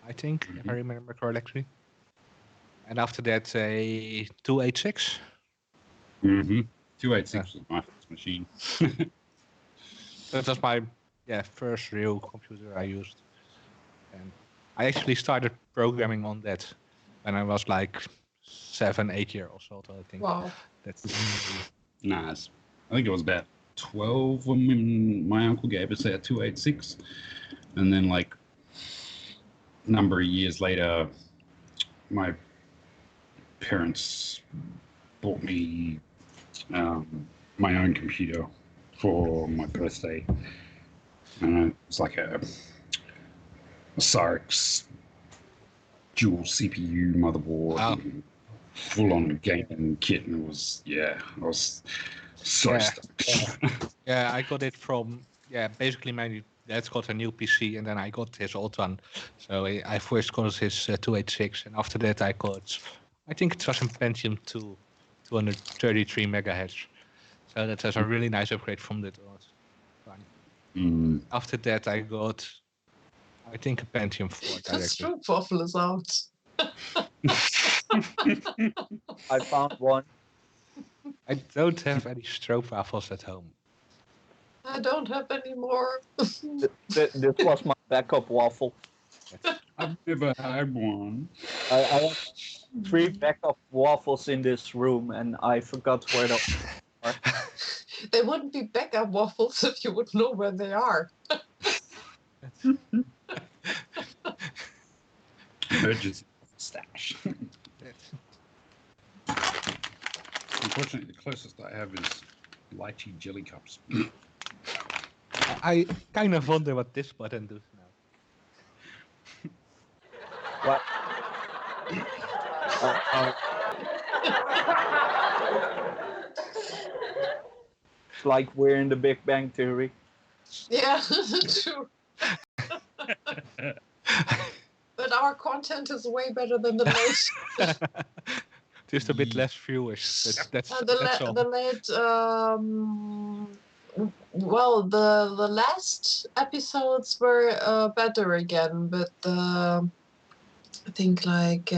I think, if I remember correctly. And after that, a 286. 286 was my first machine. That was my first real computer I used. And I actually started programming on that when I was like 7, 8 years old, I think. Wow. That's Nice. I think it was about 12 when my uncle gave us that 286. And then, like, a number of years later, my parents bought me my own computer for my birthday. And it's like a Cyrix dual CPU motherboard, Wow. and full-on gaming kit, and it was Sorry, Yeah. stuff. Yeah, I got it from basically my dad got a new PC and then I got his old one. So I first got his 286 and after that I think it was a Pentium 2, 233 megahertz. So that was a really nice upgrade from that old one. Mm. After that I got, I think, a Pentium 4 The directly. stroopwafel is out. I found one. I don't have any stroopwafels at home. I don't have any more. This was my backup waffle. I've never had one. I have 3 backup waffles in this room, and I forgot where they are. They wouldn't be backup waffles if you would know where they are. Emergency stash. Unfortunately, the closest I have is lychee jelly cups. I kind of wonder what this button does now. What? It's like we're in the Big Bang Theory. Yeah, true. But our content is way better than the late. Just a bit less viewers. That's all. The late. Well, the last episodes were better again, but I think like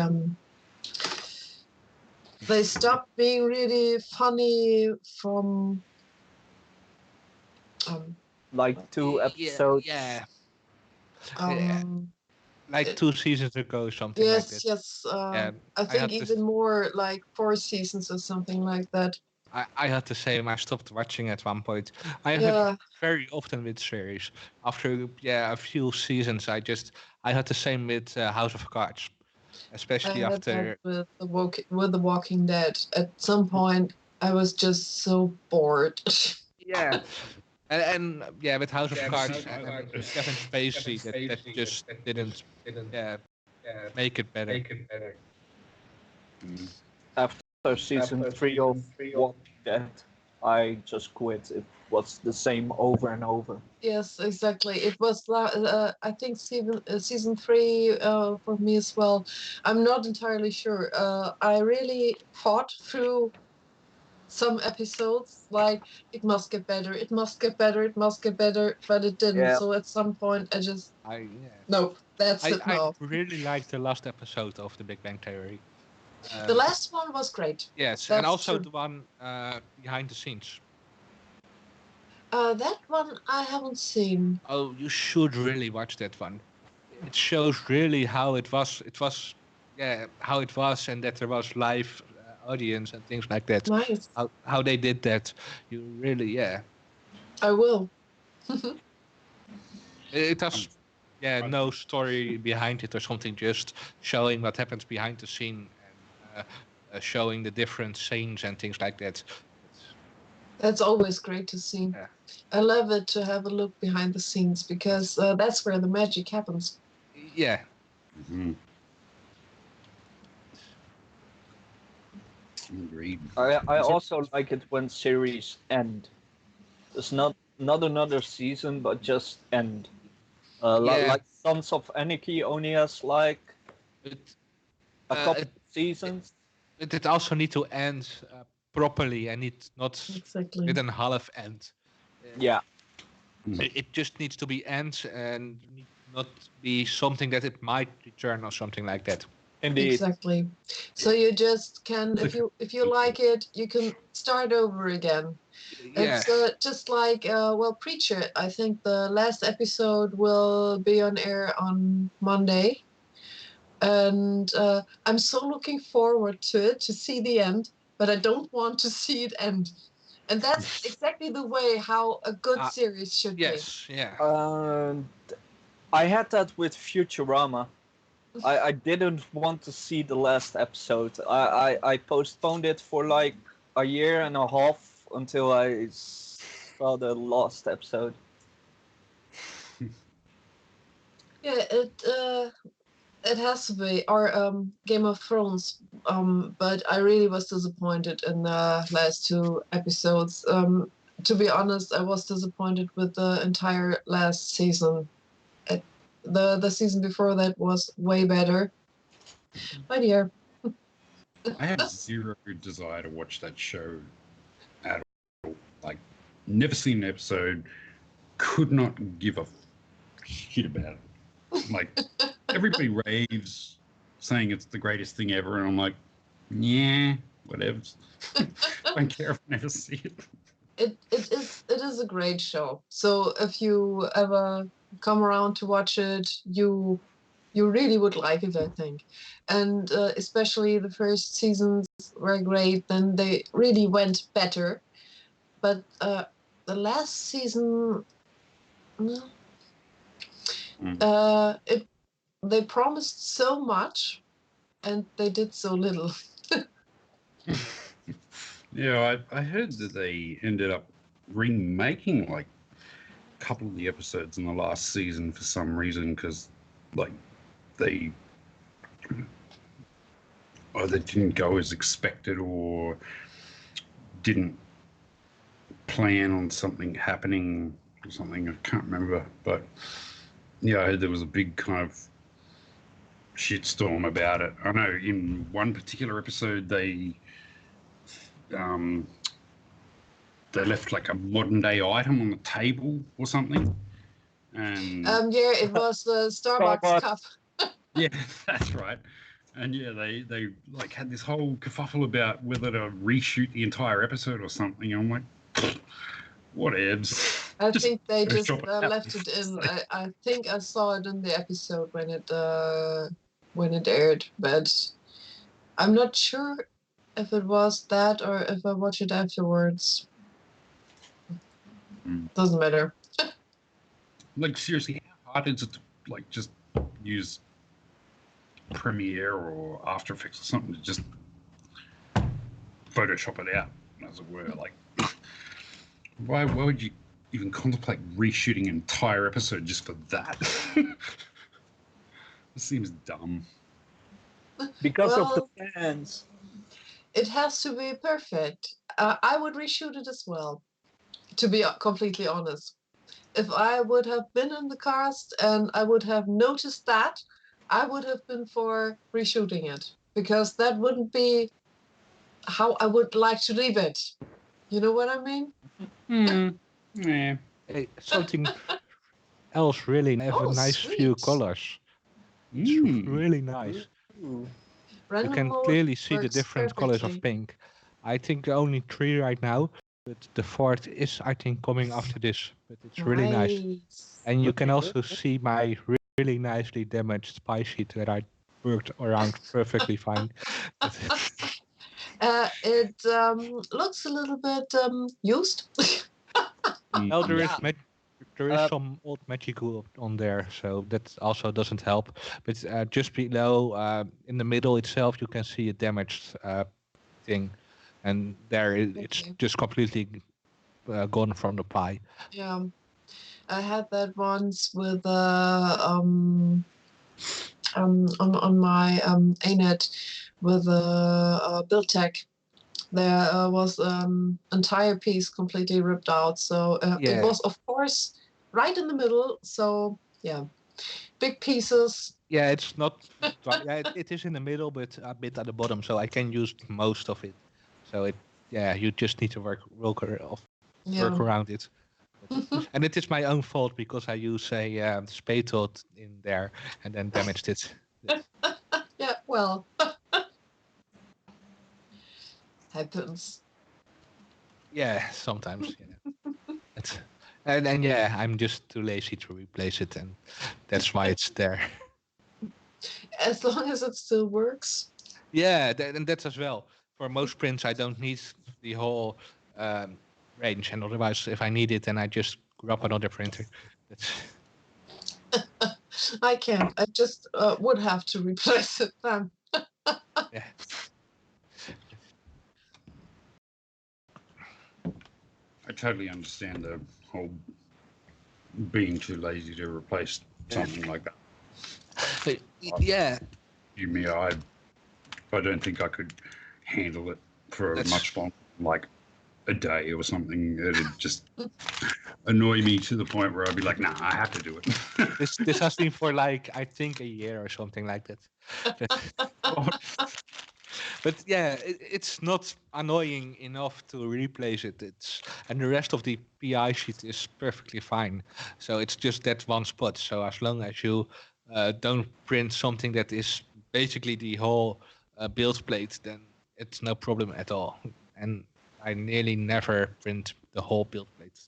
they stopped being really funny from. Like 2 episodes. Yeah. Um, Like 2 seasons ago, something like that. Yes. Yeah, I think had even more like 4 seasons or something like that. I had the same. I stopped watching at one point. I have Yeah. it very often with series. After a few seasons, I had the same with House of Cards, especially I had after. that with the Walking Dead. At some point, I was just so bored. Yeah. And with House of Cards and Kevin Spacey, that just didn't make it better. After season 3 of Walking Dead, I just quit. It was the same over and over. Yes, exactly. It was I think season 3 for me as well. I'm not entirely sure. I really fought through some episodes like it must get better, it must get better, it must get better, but it didn't. Yeah. So at some point, I just nope. That's it I now. really liked the last episode of The Big Bang Theory. The last one was great. Yes, That's and also true. the one behind the scenes. That one I haven't seen. Oh, you should really watch that one. It shows really how it was. It was, how it was, and that there was live audience and things like that. Nice. How they did that. You really, I will. It has, no story behind it or something. Just showing what happens behind the scene and showing the different scenes and things like that. That's always great to see. Yeah. I love it to have a look behind the scenes because that's where the magic happens. Yeah. Mm-hmm. Agreed. I also like it when series end. It's not another season, but just end. Like Sons of Anarchy only has like a couple seasons. It also need to end properly and not Exactly. with a half end. Yeah. It just needs to be end and not be something that it might return or something like that. Indeed. Exactly. So you just can, if you like it, you can start over again. Yeah. It's just like Preacher. I think the last episode will be on air on Monday, and I'm so looking forward to it to see the end. But I don't want to see it end, and that's exactly the way how a good series should be. Yes. Yeah. I had that with Futurama. I didn't want to see the last episode. I postponed it for like a year and a half until I saw the last episode. Yeah, It has to be, or Game of Thrones. But I really was disappointed in the last two episodes. To be honest, I was disappointed with the entire last season. The season before that was way better. My dear. I have zero desire to watch that show at all. Like, never seen an episode. Could not give a shit about it. Like, everybody raves, saying it's the greatest thing ever, and I'm like, yeah, whatever. Don't care if I never see it. It is a great show. So if you ever come around to watch it, you really would like it, I think. And especially the first seasons were great. Then they really went better. But the last season, they promised so much, and they did so little. Yeah, I heard that they ended up remaking like a couple of the episodes in the last season for some reason, because like they either didn't go as expected or didn't plan on something happening or something. I can't remember, but yeah, I heard there was a big kind of shitstorm about it. I know in one particular episode they left like a modern day item on the table or something, and Yeah, it was the Starbucks cup. yeah, that's right. And yeah, they like had this whole kerfuffle about whether to reshoot the entire episode or something. I'm like, whatevs. I think they just chop it out. left it in. I think I saw it in the episode when it aired, but I'm not sure if it was that or if I watched it afterwards. Doesn't matter. Like, seriously, how hard is it to like just use Premiere or After Effects or something to just Photoshop it out, as it were? Like, why would you even contemplate reshooting an entire episode just for that? It seems dumb. Because of Well, the fans. it has to be perfect. I would reshoot it as well, to be completely honest. If I would have been in the cast and I would have noticed that, I would have been for reshooting it, because that wouldn't be how I would like to leave it. You know what I mean? Yeah. Hey, something else really have Oh, a nice few sweet. colors. It's really nice. Ooh. You can clearly see the different colors of pink. I think only 3 right now, but the 4th is, I think, coming after this. But it's really nice. And you can also see my really nicely damaged spy sheet that I worked around perfectly fine. It looks a little bit used. Well, there is Yeah. some old magical on there, so that also doesn't help. But just below, in the middle itself, you can see a damaged thing, and there it's Okay. just completely gone from the pie. Yeah, I had that once with on my ANET with build tech. There was entire piece completely ripped out. So it was, of course, right in the middle. So yeah, big pieces. Yeah, it's not. Yeah, it is in the middle, but a bit at the bottom, so I can use most of it. So you just need to work around it. And it is my own fault because I use a spade tool in there and then damaged it. Yeah, well, happens. Yeah, sometimes. And yeah, I'm just too lazy to replace it, and that's why it's there. As long as it still works. Yeah, and that's as well. For most prints, I don't need the whole range, and otherwise, if I need it, then I just grab another printer. That's... I can't. I just would have to replace it then. Yeah. I totally understand the whole being too lazy to replace something like that. Yeah, Me, I don't think I could handle it for That's- much longer, like a day or something. It'd just annoy me to the point where I'd be like, nah, I have to do it. this has been for like I think a year or something like that. But yeah, it's not annoying enough to replace it. And the rest of the PI sheet is perfectly fine. So it's just that one spot. So as long as you don't print something that is basically the whole build plate, then it's no problem at all. And I nearly never print the whole build plate.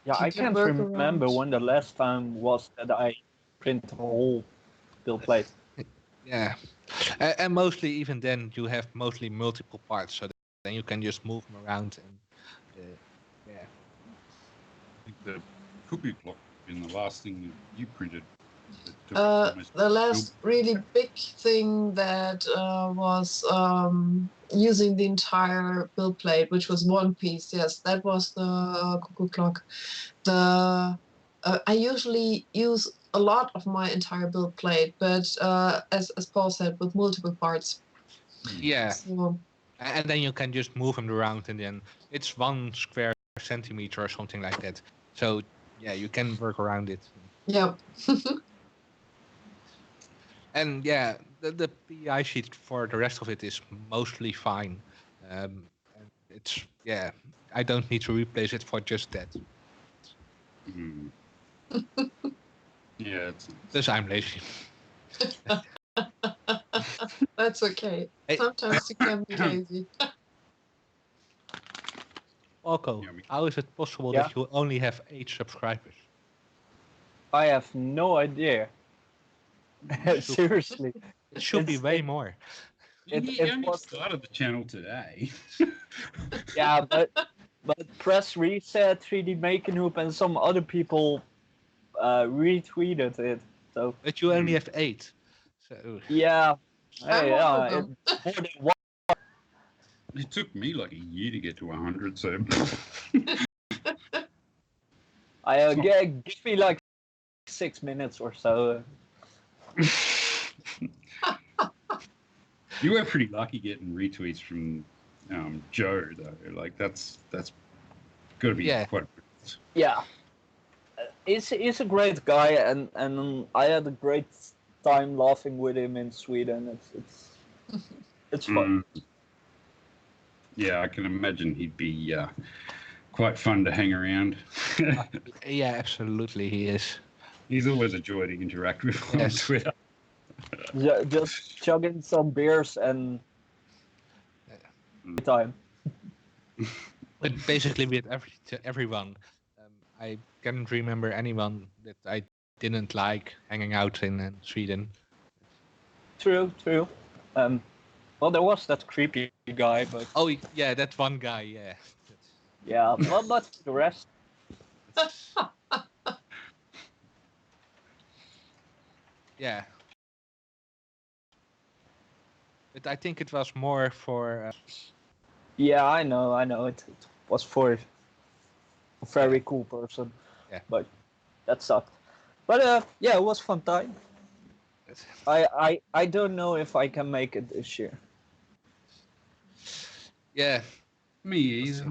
Yeah, You I can can't work remember around. when the last time was that I printed a whole build plate. Yeah, and mostly even then you have mostly multiple parts, so then you can just move them around and yeah. I think the cuckoo clock in the last thing that you printed. That took almost The last really big thing that was using the entire build plate, which was one piece. Yes, that was the cuckoo clock. I usually use a lot of my entire build plate, but as Paul said, with multiple parts. Yeah, So, and then you can just move them around, and then it's 1 square centimeter or something like that. So yeah, you can work around it. yeah. And yeah, the PI sheet for the rest of it is mostly fine. And it's yeah, I don't need to replace it for just that. Yeah, it's Because I'm lazy. That's okay. Hey. Sometimes you can be lazy. Orko, Yeah, how is it possible Yeah. that you only have 8 subscribers? I have no idea. Seriously. It should be It's- way it- more. he it only was- started the channel today. Yeah, but Press Reset, 3D Making Hoop, and some other people retweeted it. So But you only have 8. So yeah, I'm one of them. more than one. It took me like a year to get to 100, so Give me like 6 minutes or so. you were pretty lucky getting retweets from Joe, though. Like that's got to be Yeah. quite. Yeah, he's a great guy, and I had a great time laughing with him in Sweden. It's fun. Yeah, I can imagine he'd be quite fun to hang around. yeah, absolutely he is. He's always a joy to interact with on Yes. Twitter. Just chugging some beers and time. But basically with everyone, I can't remember anyone that I didn't like hanging out in Sweden. True. Well, there was that creepy guy, but Oh yeah, that one guy. Yeah. yeah, but for the rest, Yeah. But I think it was more for. yeah, I know. It was for a very cool person. Yeah. But that sucked. But yeah, it was fun time. I don't know if I can make it this year. Yeah, Me either.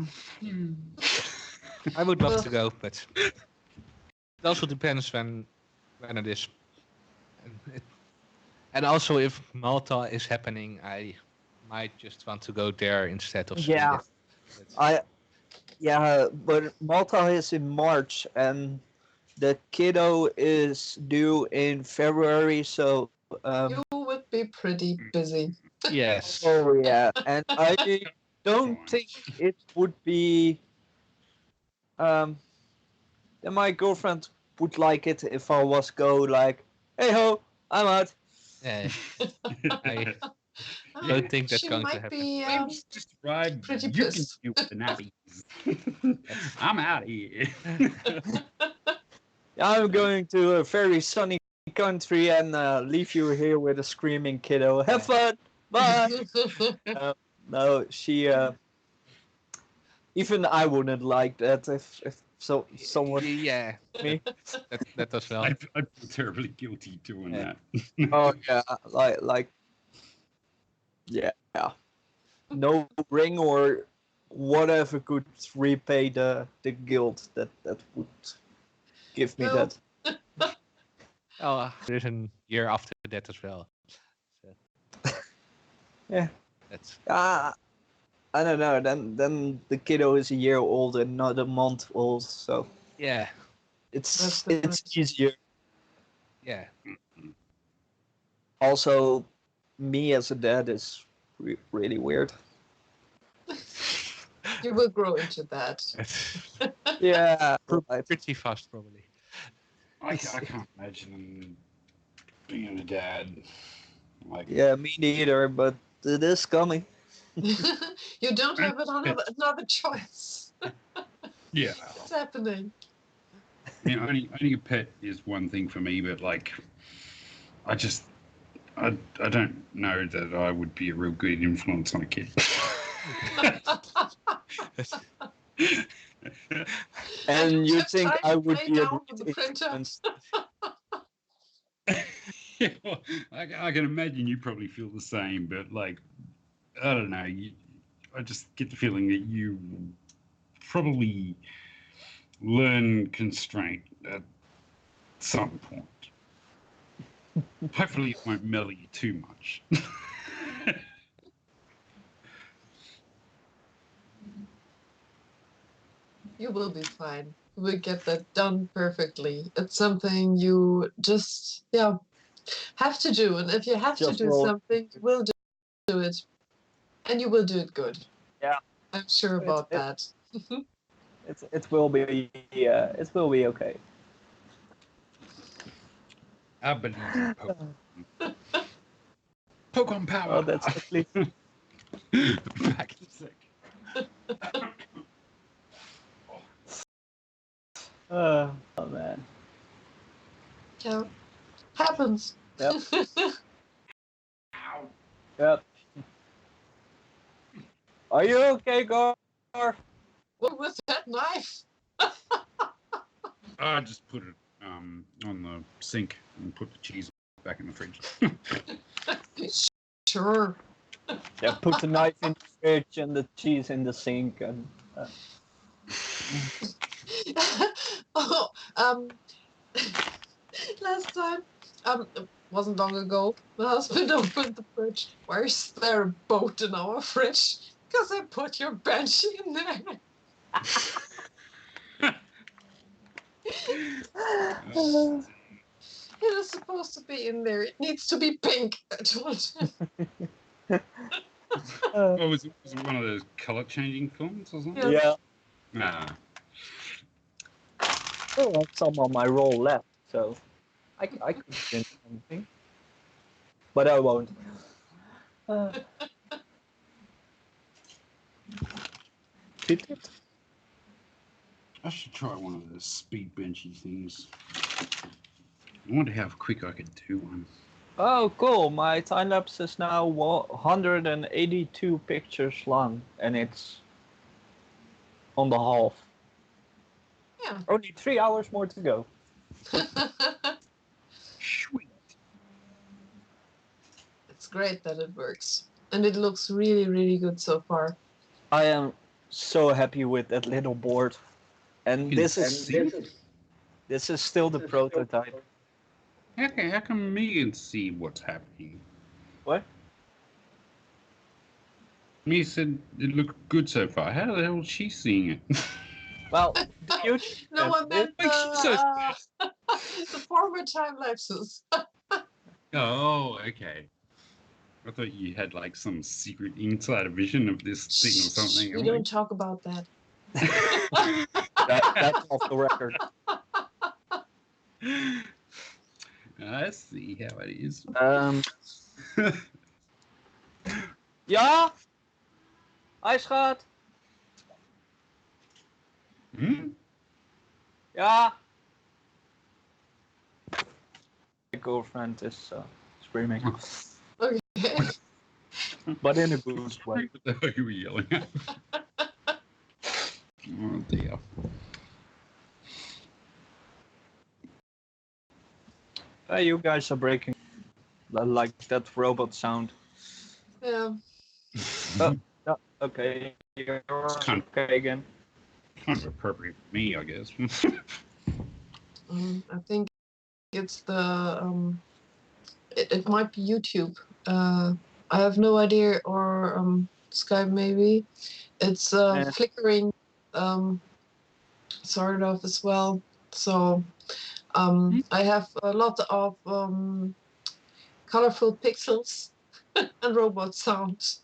I would love to go, but it also depends when it is. And also, if Malta is happening, I might just want to go there instead of Sweden. Yeah. But- But Malta is in March, and the kiddo is due in February, so You would be pretty busy. yes. oh yeah, and I don't think it would be that my girlfriend would like it if I was go like, hey ho, I'm out. Yeah. I don't think that's She going to might happen. be. Baby's just arrived. Pretty You can pissed. deal with the nappies. I'm out of here. I'm going to a very sunny country and leave you here with a screaming kiddo. Have fun. Bye. No, she. Even I wouldn't like that if someone Yeah, me. that as well. I feel terribly guilty doing Yeah. that. Oh yeah, like yeah. No ring or whatever could repay the guilt that would give me No. that. Oh, there's a year after that as well. So, Yeah. that's Ah, I don't know. Then the kiddo is a year old and not a month old, so yeah, it's That's it's different. easier. yeah. Also, me as a dad is really weird. You will grow into that. Yeah, right. Pretty fast probably. I can't imagine being a dad. Like, Yeah, me neither. But it is coming. You don't have another choice. yeah. It's happening. I mean, only a pet is one thing for me, but like, I don't know that I would be a real good influence on a kid. And don't you have think time I to would play be a down good with the printer. influence? Yeah, well, I can imagine you probably feel the same, but like, I don't know. I just get the feeling that you probably learn constraint at some point. Hopefully, it won't mellow you too much. You will be fine. You will get that done perfectly. It's something you just have to do. And if you have to Just do roll. something, you will do it. And you will do it good. Yeah. I'm sure about that. It will be okay. I believe in Pokemon. Pokemon power. Oh, that's at least. Back in a sec. Oh man. Yeah. Happens. Yep. Yep. Are you okay, Gar? What with that knife? I just put it on the sink and put the cheese back in the fridge. Sure. Yeah, put the knife in the fridge and the cheese in the sink and. Oh, last time, it wasn't long ago, my husband opened the fridge. Why is there a boat in our fridge? Because I put your bench in there. It is supposed to be in there. It needs to be pink. I told him. Oh, was it one of those color changing films or something? Yeah. Nah. Still have some on my roll left, so I could print something, but I won't. Did it? I should try one of those speed benchy things. I wonder how quick I could do one. Oh, cool! My time lapse is now 182 pictures long, and it's on the half. Yeah. Only 3 hours more to go. Sweet. It's great that it works. And it looks really, really good so far. I am so happy with that little board, and this is still the prototype. How can me can see what's happening? What? Me said it looked good so far. How the hell is she seeing it? Well, the YouTube No, I channel- meant Makes you so sad. the former time lapses. Oh, okay. I thought you had like some secret insider vision of this thing or something. We don't talk about that. that's off the record. I see how it is. Ja? Hi, schat. Hmm? Ja? My girlfriend is screaming, Okay. but in a good way. What the hell you were yelling at? Oh dear. You guys are breaking like that robot sound. Yeah. Okay, you're kind okay again. of appropriate for me, I guess. I think it's the it might be YouTube. I have no idea, or Skype maybe. It's flickering, sort of as well. So I have a lot of colorful pixels and robot sounds.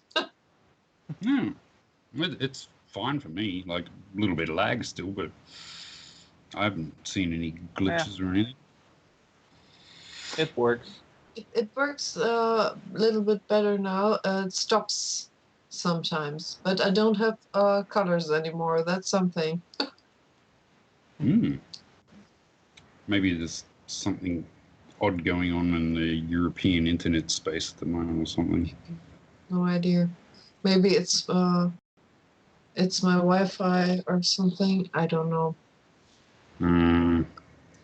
Hmm. It's fine for me. Like a little bit of lag still, but I haven't seen any glitches or anything. It works. It works a little bit better now. It stops sometimes, but I don't have colors anymore. That's something. Hmm. Maybe there's something odd going on in the European internet space at the moment or something. No idea. Maybe it's my Wi-Fi or something. I don't know.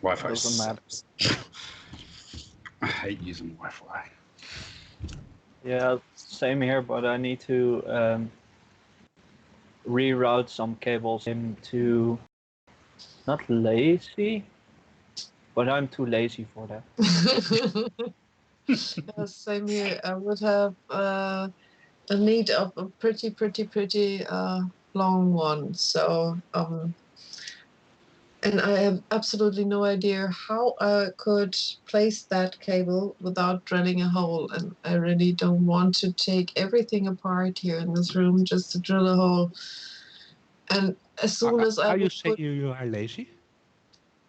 Wi-Fi Doesn't matter. sucks. I hate using Wi-Fi. Yeah, same here, but I need to reroute some cables into not lazy, but I'm too lazy for that. Yeah, same here. I would have a need of a pretty long one. So and I have absolutely no idea how I could place that cable without drilling a hole. And I really don't want to take everything apart here in this room just to drill a hole. And as soon as I How you would say you are lazy?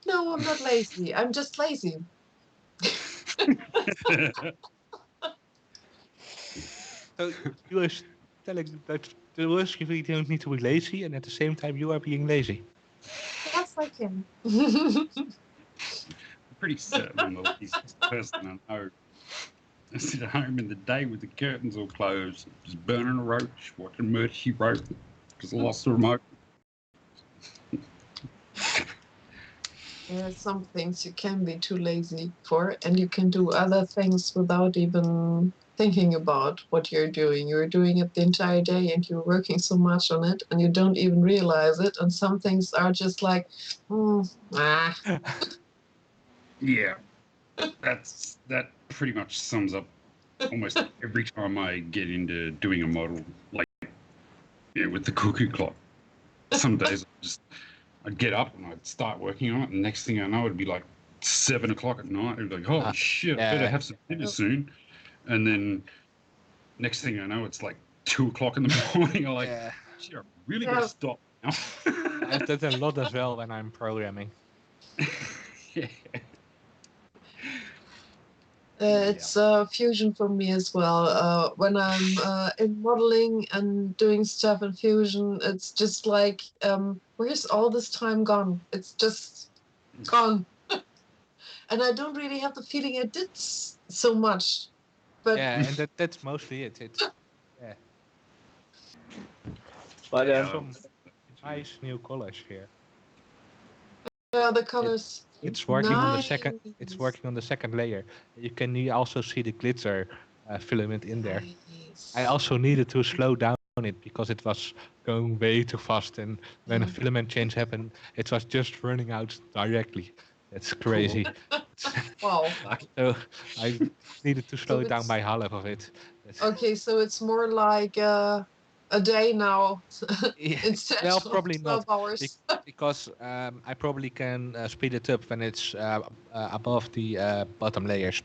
No, I'm not lazy. I'm just lazy. So you are telling that the worst you don't need to be lazy, and at the same time you are being lazy. Yes, I can. I'm pretty certain I'm the laziest person I know. I sit at home in the day with the curtains all closed, just burning a roach, watching Murphy Rope, because I lost the remote. There are some things you can be too lazy for, and you can do other things without even thinking about what you're doing. You're doing it the entire day, and you're working so much on it, and you don't even realize it. And some things are just like, Yeah, that pretty much sums up almost every time I get into doing a model, like with the cuckoo clock. Some days I'd get up and I'd start working on it, and next thing I know, it'd be like 7 o'clock at night. It'd be like, holy shit, I better have some dinner soon. And then next thing I know, it's like 2 o'clock in the morning. I'm like, shit, I really gotta stop now. I've done a lot as well when I'm programming. Yeah. It's Fusion for me as well. When I'm in modeling and doing stuff in Fusion, it's just like, where's all this time gone? It's just gone. And I don't really have the feeling I did so much. But and that's mostly it. Yeah. But some nice new colors here. the colors. It's working on the second. It's working on the second layer. You can also see the glitter filament in there. I also needed to slow down it because it was going way too fast, and when a filament change happened, it was just running out directly. That's crazy. Wow. So I needed to slow it down by half of it. Okay, so it's more like a day now instead Well, of probably 12 not, hours. because I probably can speed it up when it's above the bottom layers,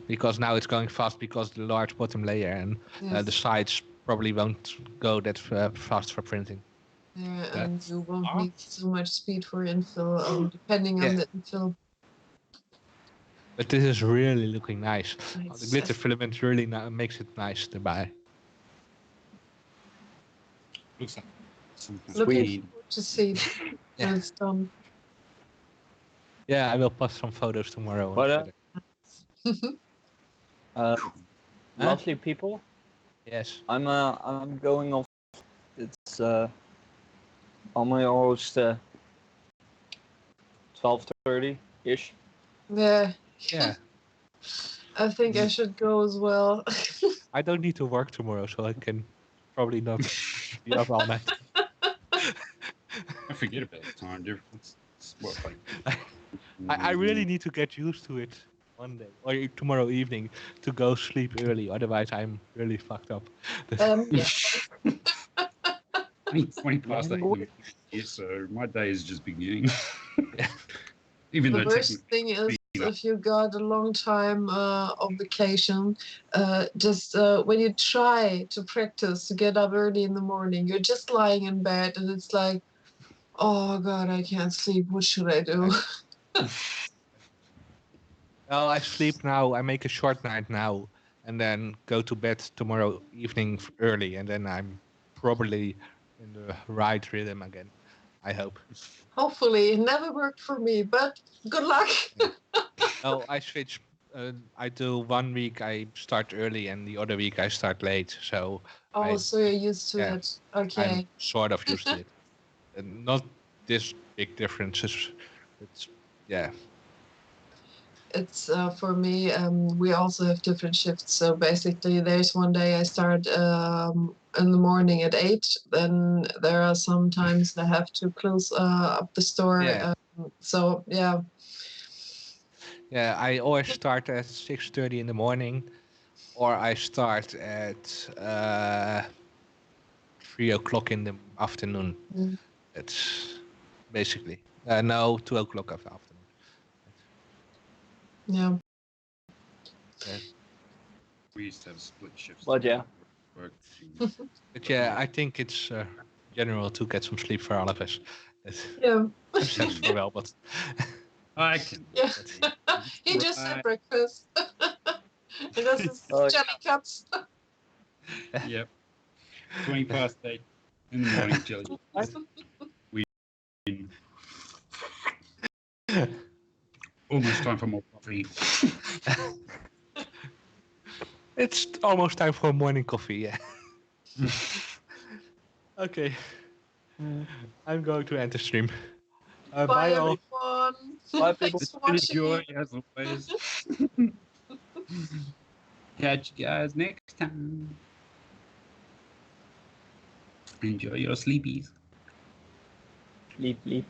because now it's going fast because the large bottom layer, and the sides probably won't go that fast for printing. Yeah, and you won't need so much speed for infill, depending on the infill. But this is really looking nice. The glitter filament really makes it nice to buy. Looks like something Looking forward to see it when it's done. Yeah, I will post some photos tomorrow. Lovely people. Yes. I'm going off. It's almost 12:30 ish. Yeah. Yeah. I think I should go as well. I don't need to work tomorrow, so I can probably not be up all night. I forget about the time difference. It's what, like, I really need to get used to it one day or tomorrow evening to go sleep early. Otherwise, I'm really fucked up. Yeah. It's 20 past 8 in the morning here, so my day is just beginning. Even The though worst thing is technically, if you got a long time of vacation, just when you try to practice to get up early in the morning, you're just lying in bed and it's like, oh God, I can't sleep. What should I do? Well, I sleep now. I make a short night now, and then go to bed tomorrow evening early, and then I'm probably in the right rhythm again. I hope. Hopefully, it never worked for me, but good luck. Oh, I switch. I do 1 week I start early, and the other week I start late. So Oh, so you're used to yeah, it. I'm Okay. sort of used to it, and not this big differences. It's yeah. It's for me, we also have different shifts. So basically, there's one day I start in the morning at 8. Then there are some times I have to close up the store. Yeah. So yeah, Yeah, I always start at 6:30 in the morning, or I start at 3 o'clock in the afternoon. Mm. It's basically no 2 o'clock of the afternoon. yeah. Yeah. we used to have split shifts. But yeah. Work. But yeah, I think it's general to get some sleep for all of us. Yeah. I'm sad for well, but I can. Yeah. That's He just right. had breakfast. And that's his Oh, jelly cuts. Yep. 20 past 8 in the morning, jelly. Almost time for more coffee. it's almost time for morning coffee. Yeah. Okay, I'm going to end the stream. Bye, Bye all. everyone. Bye, people. Thanks for It's been a watching. joy, as always. Catch you guys next time. Enjoy your sleepies. Leap, leap.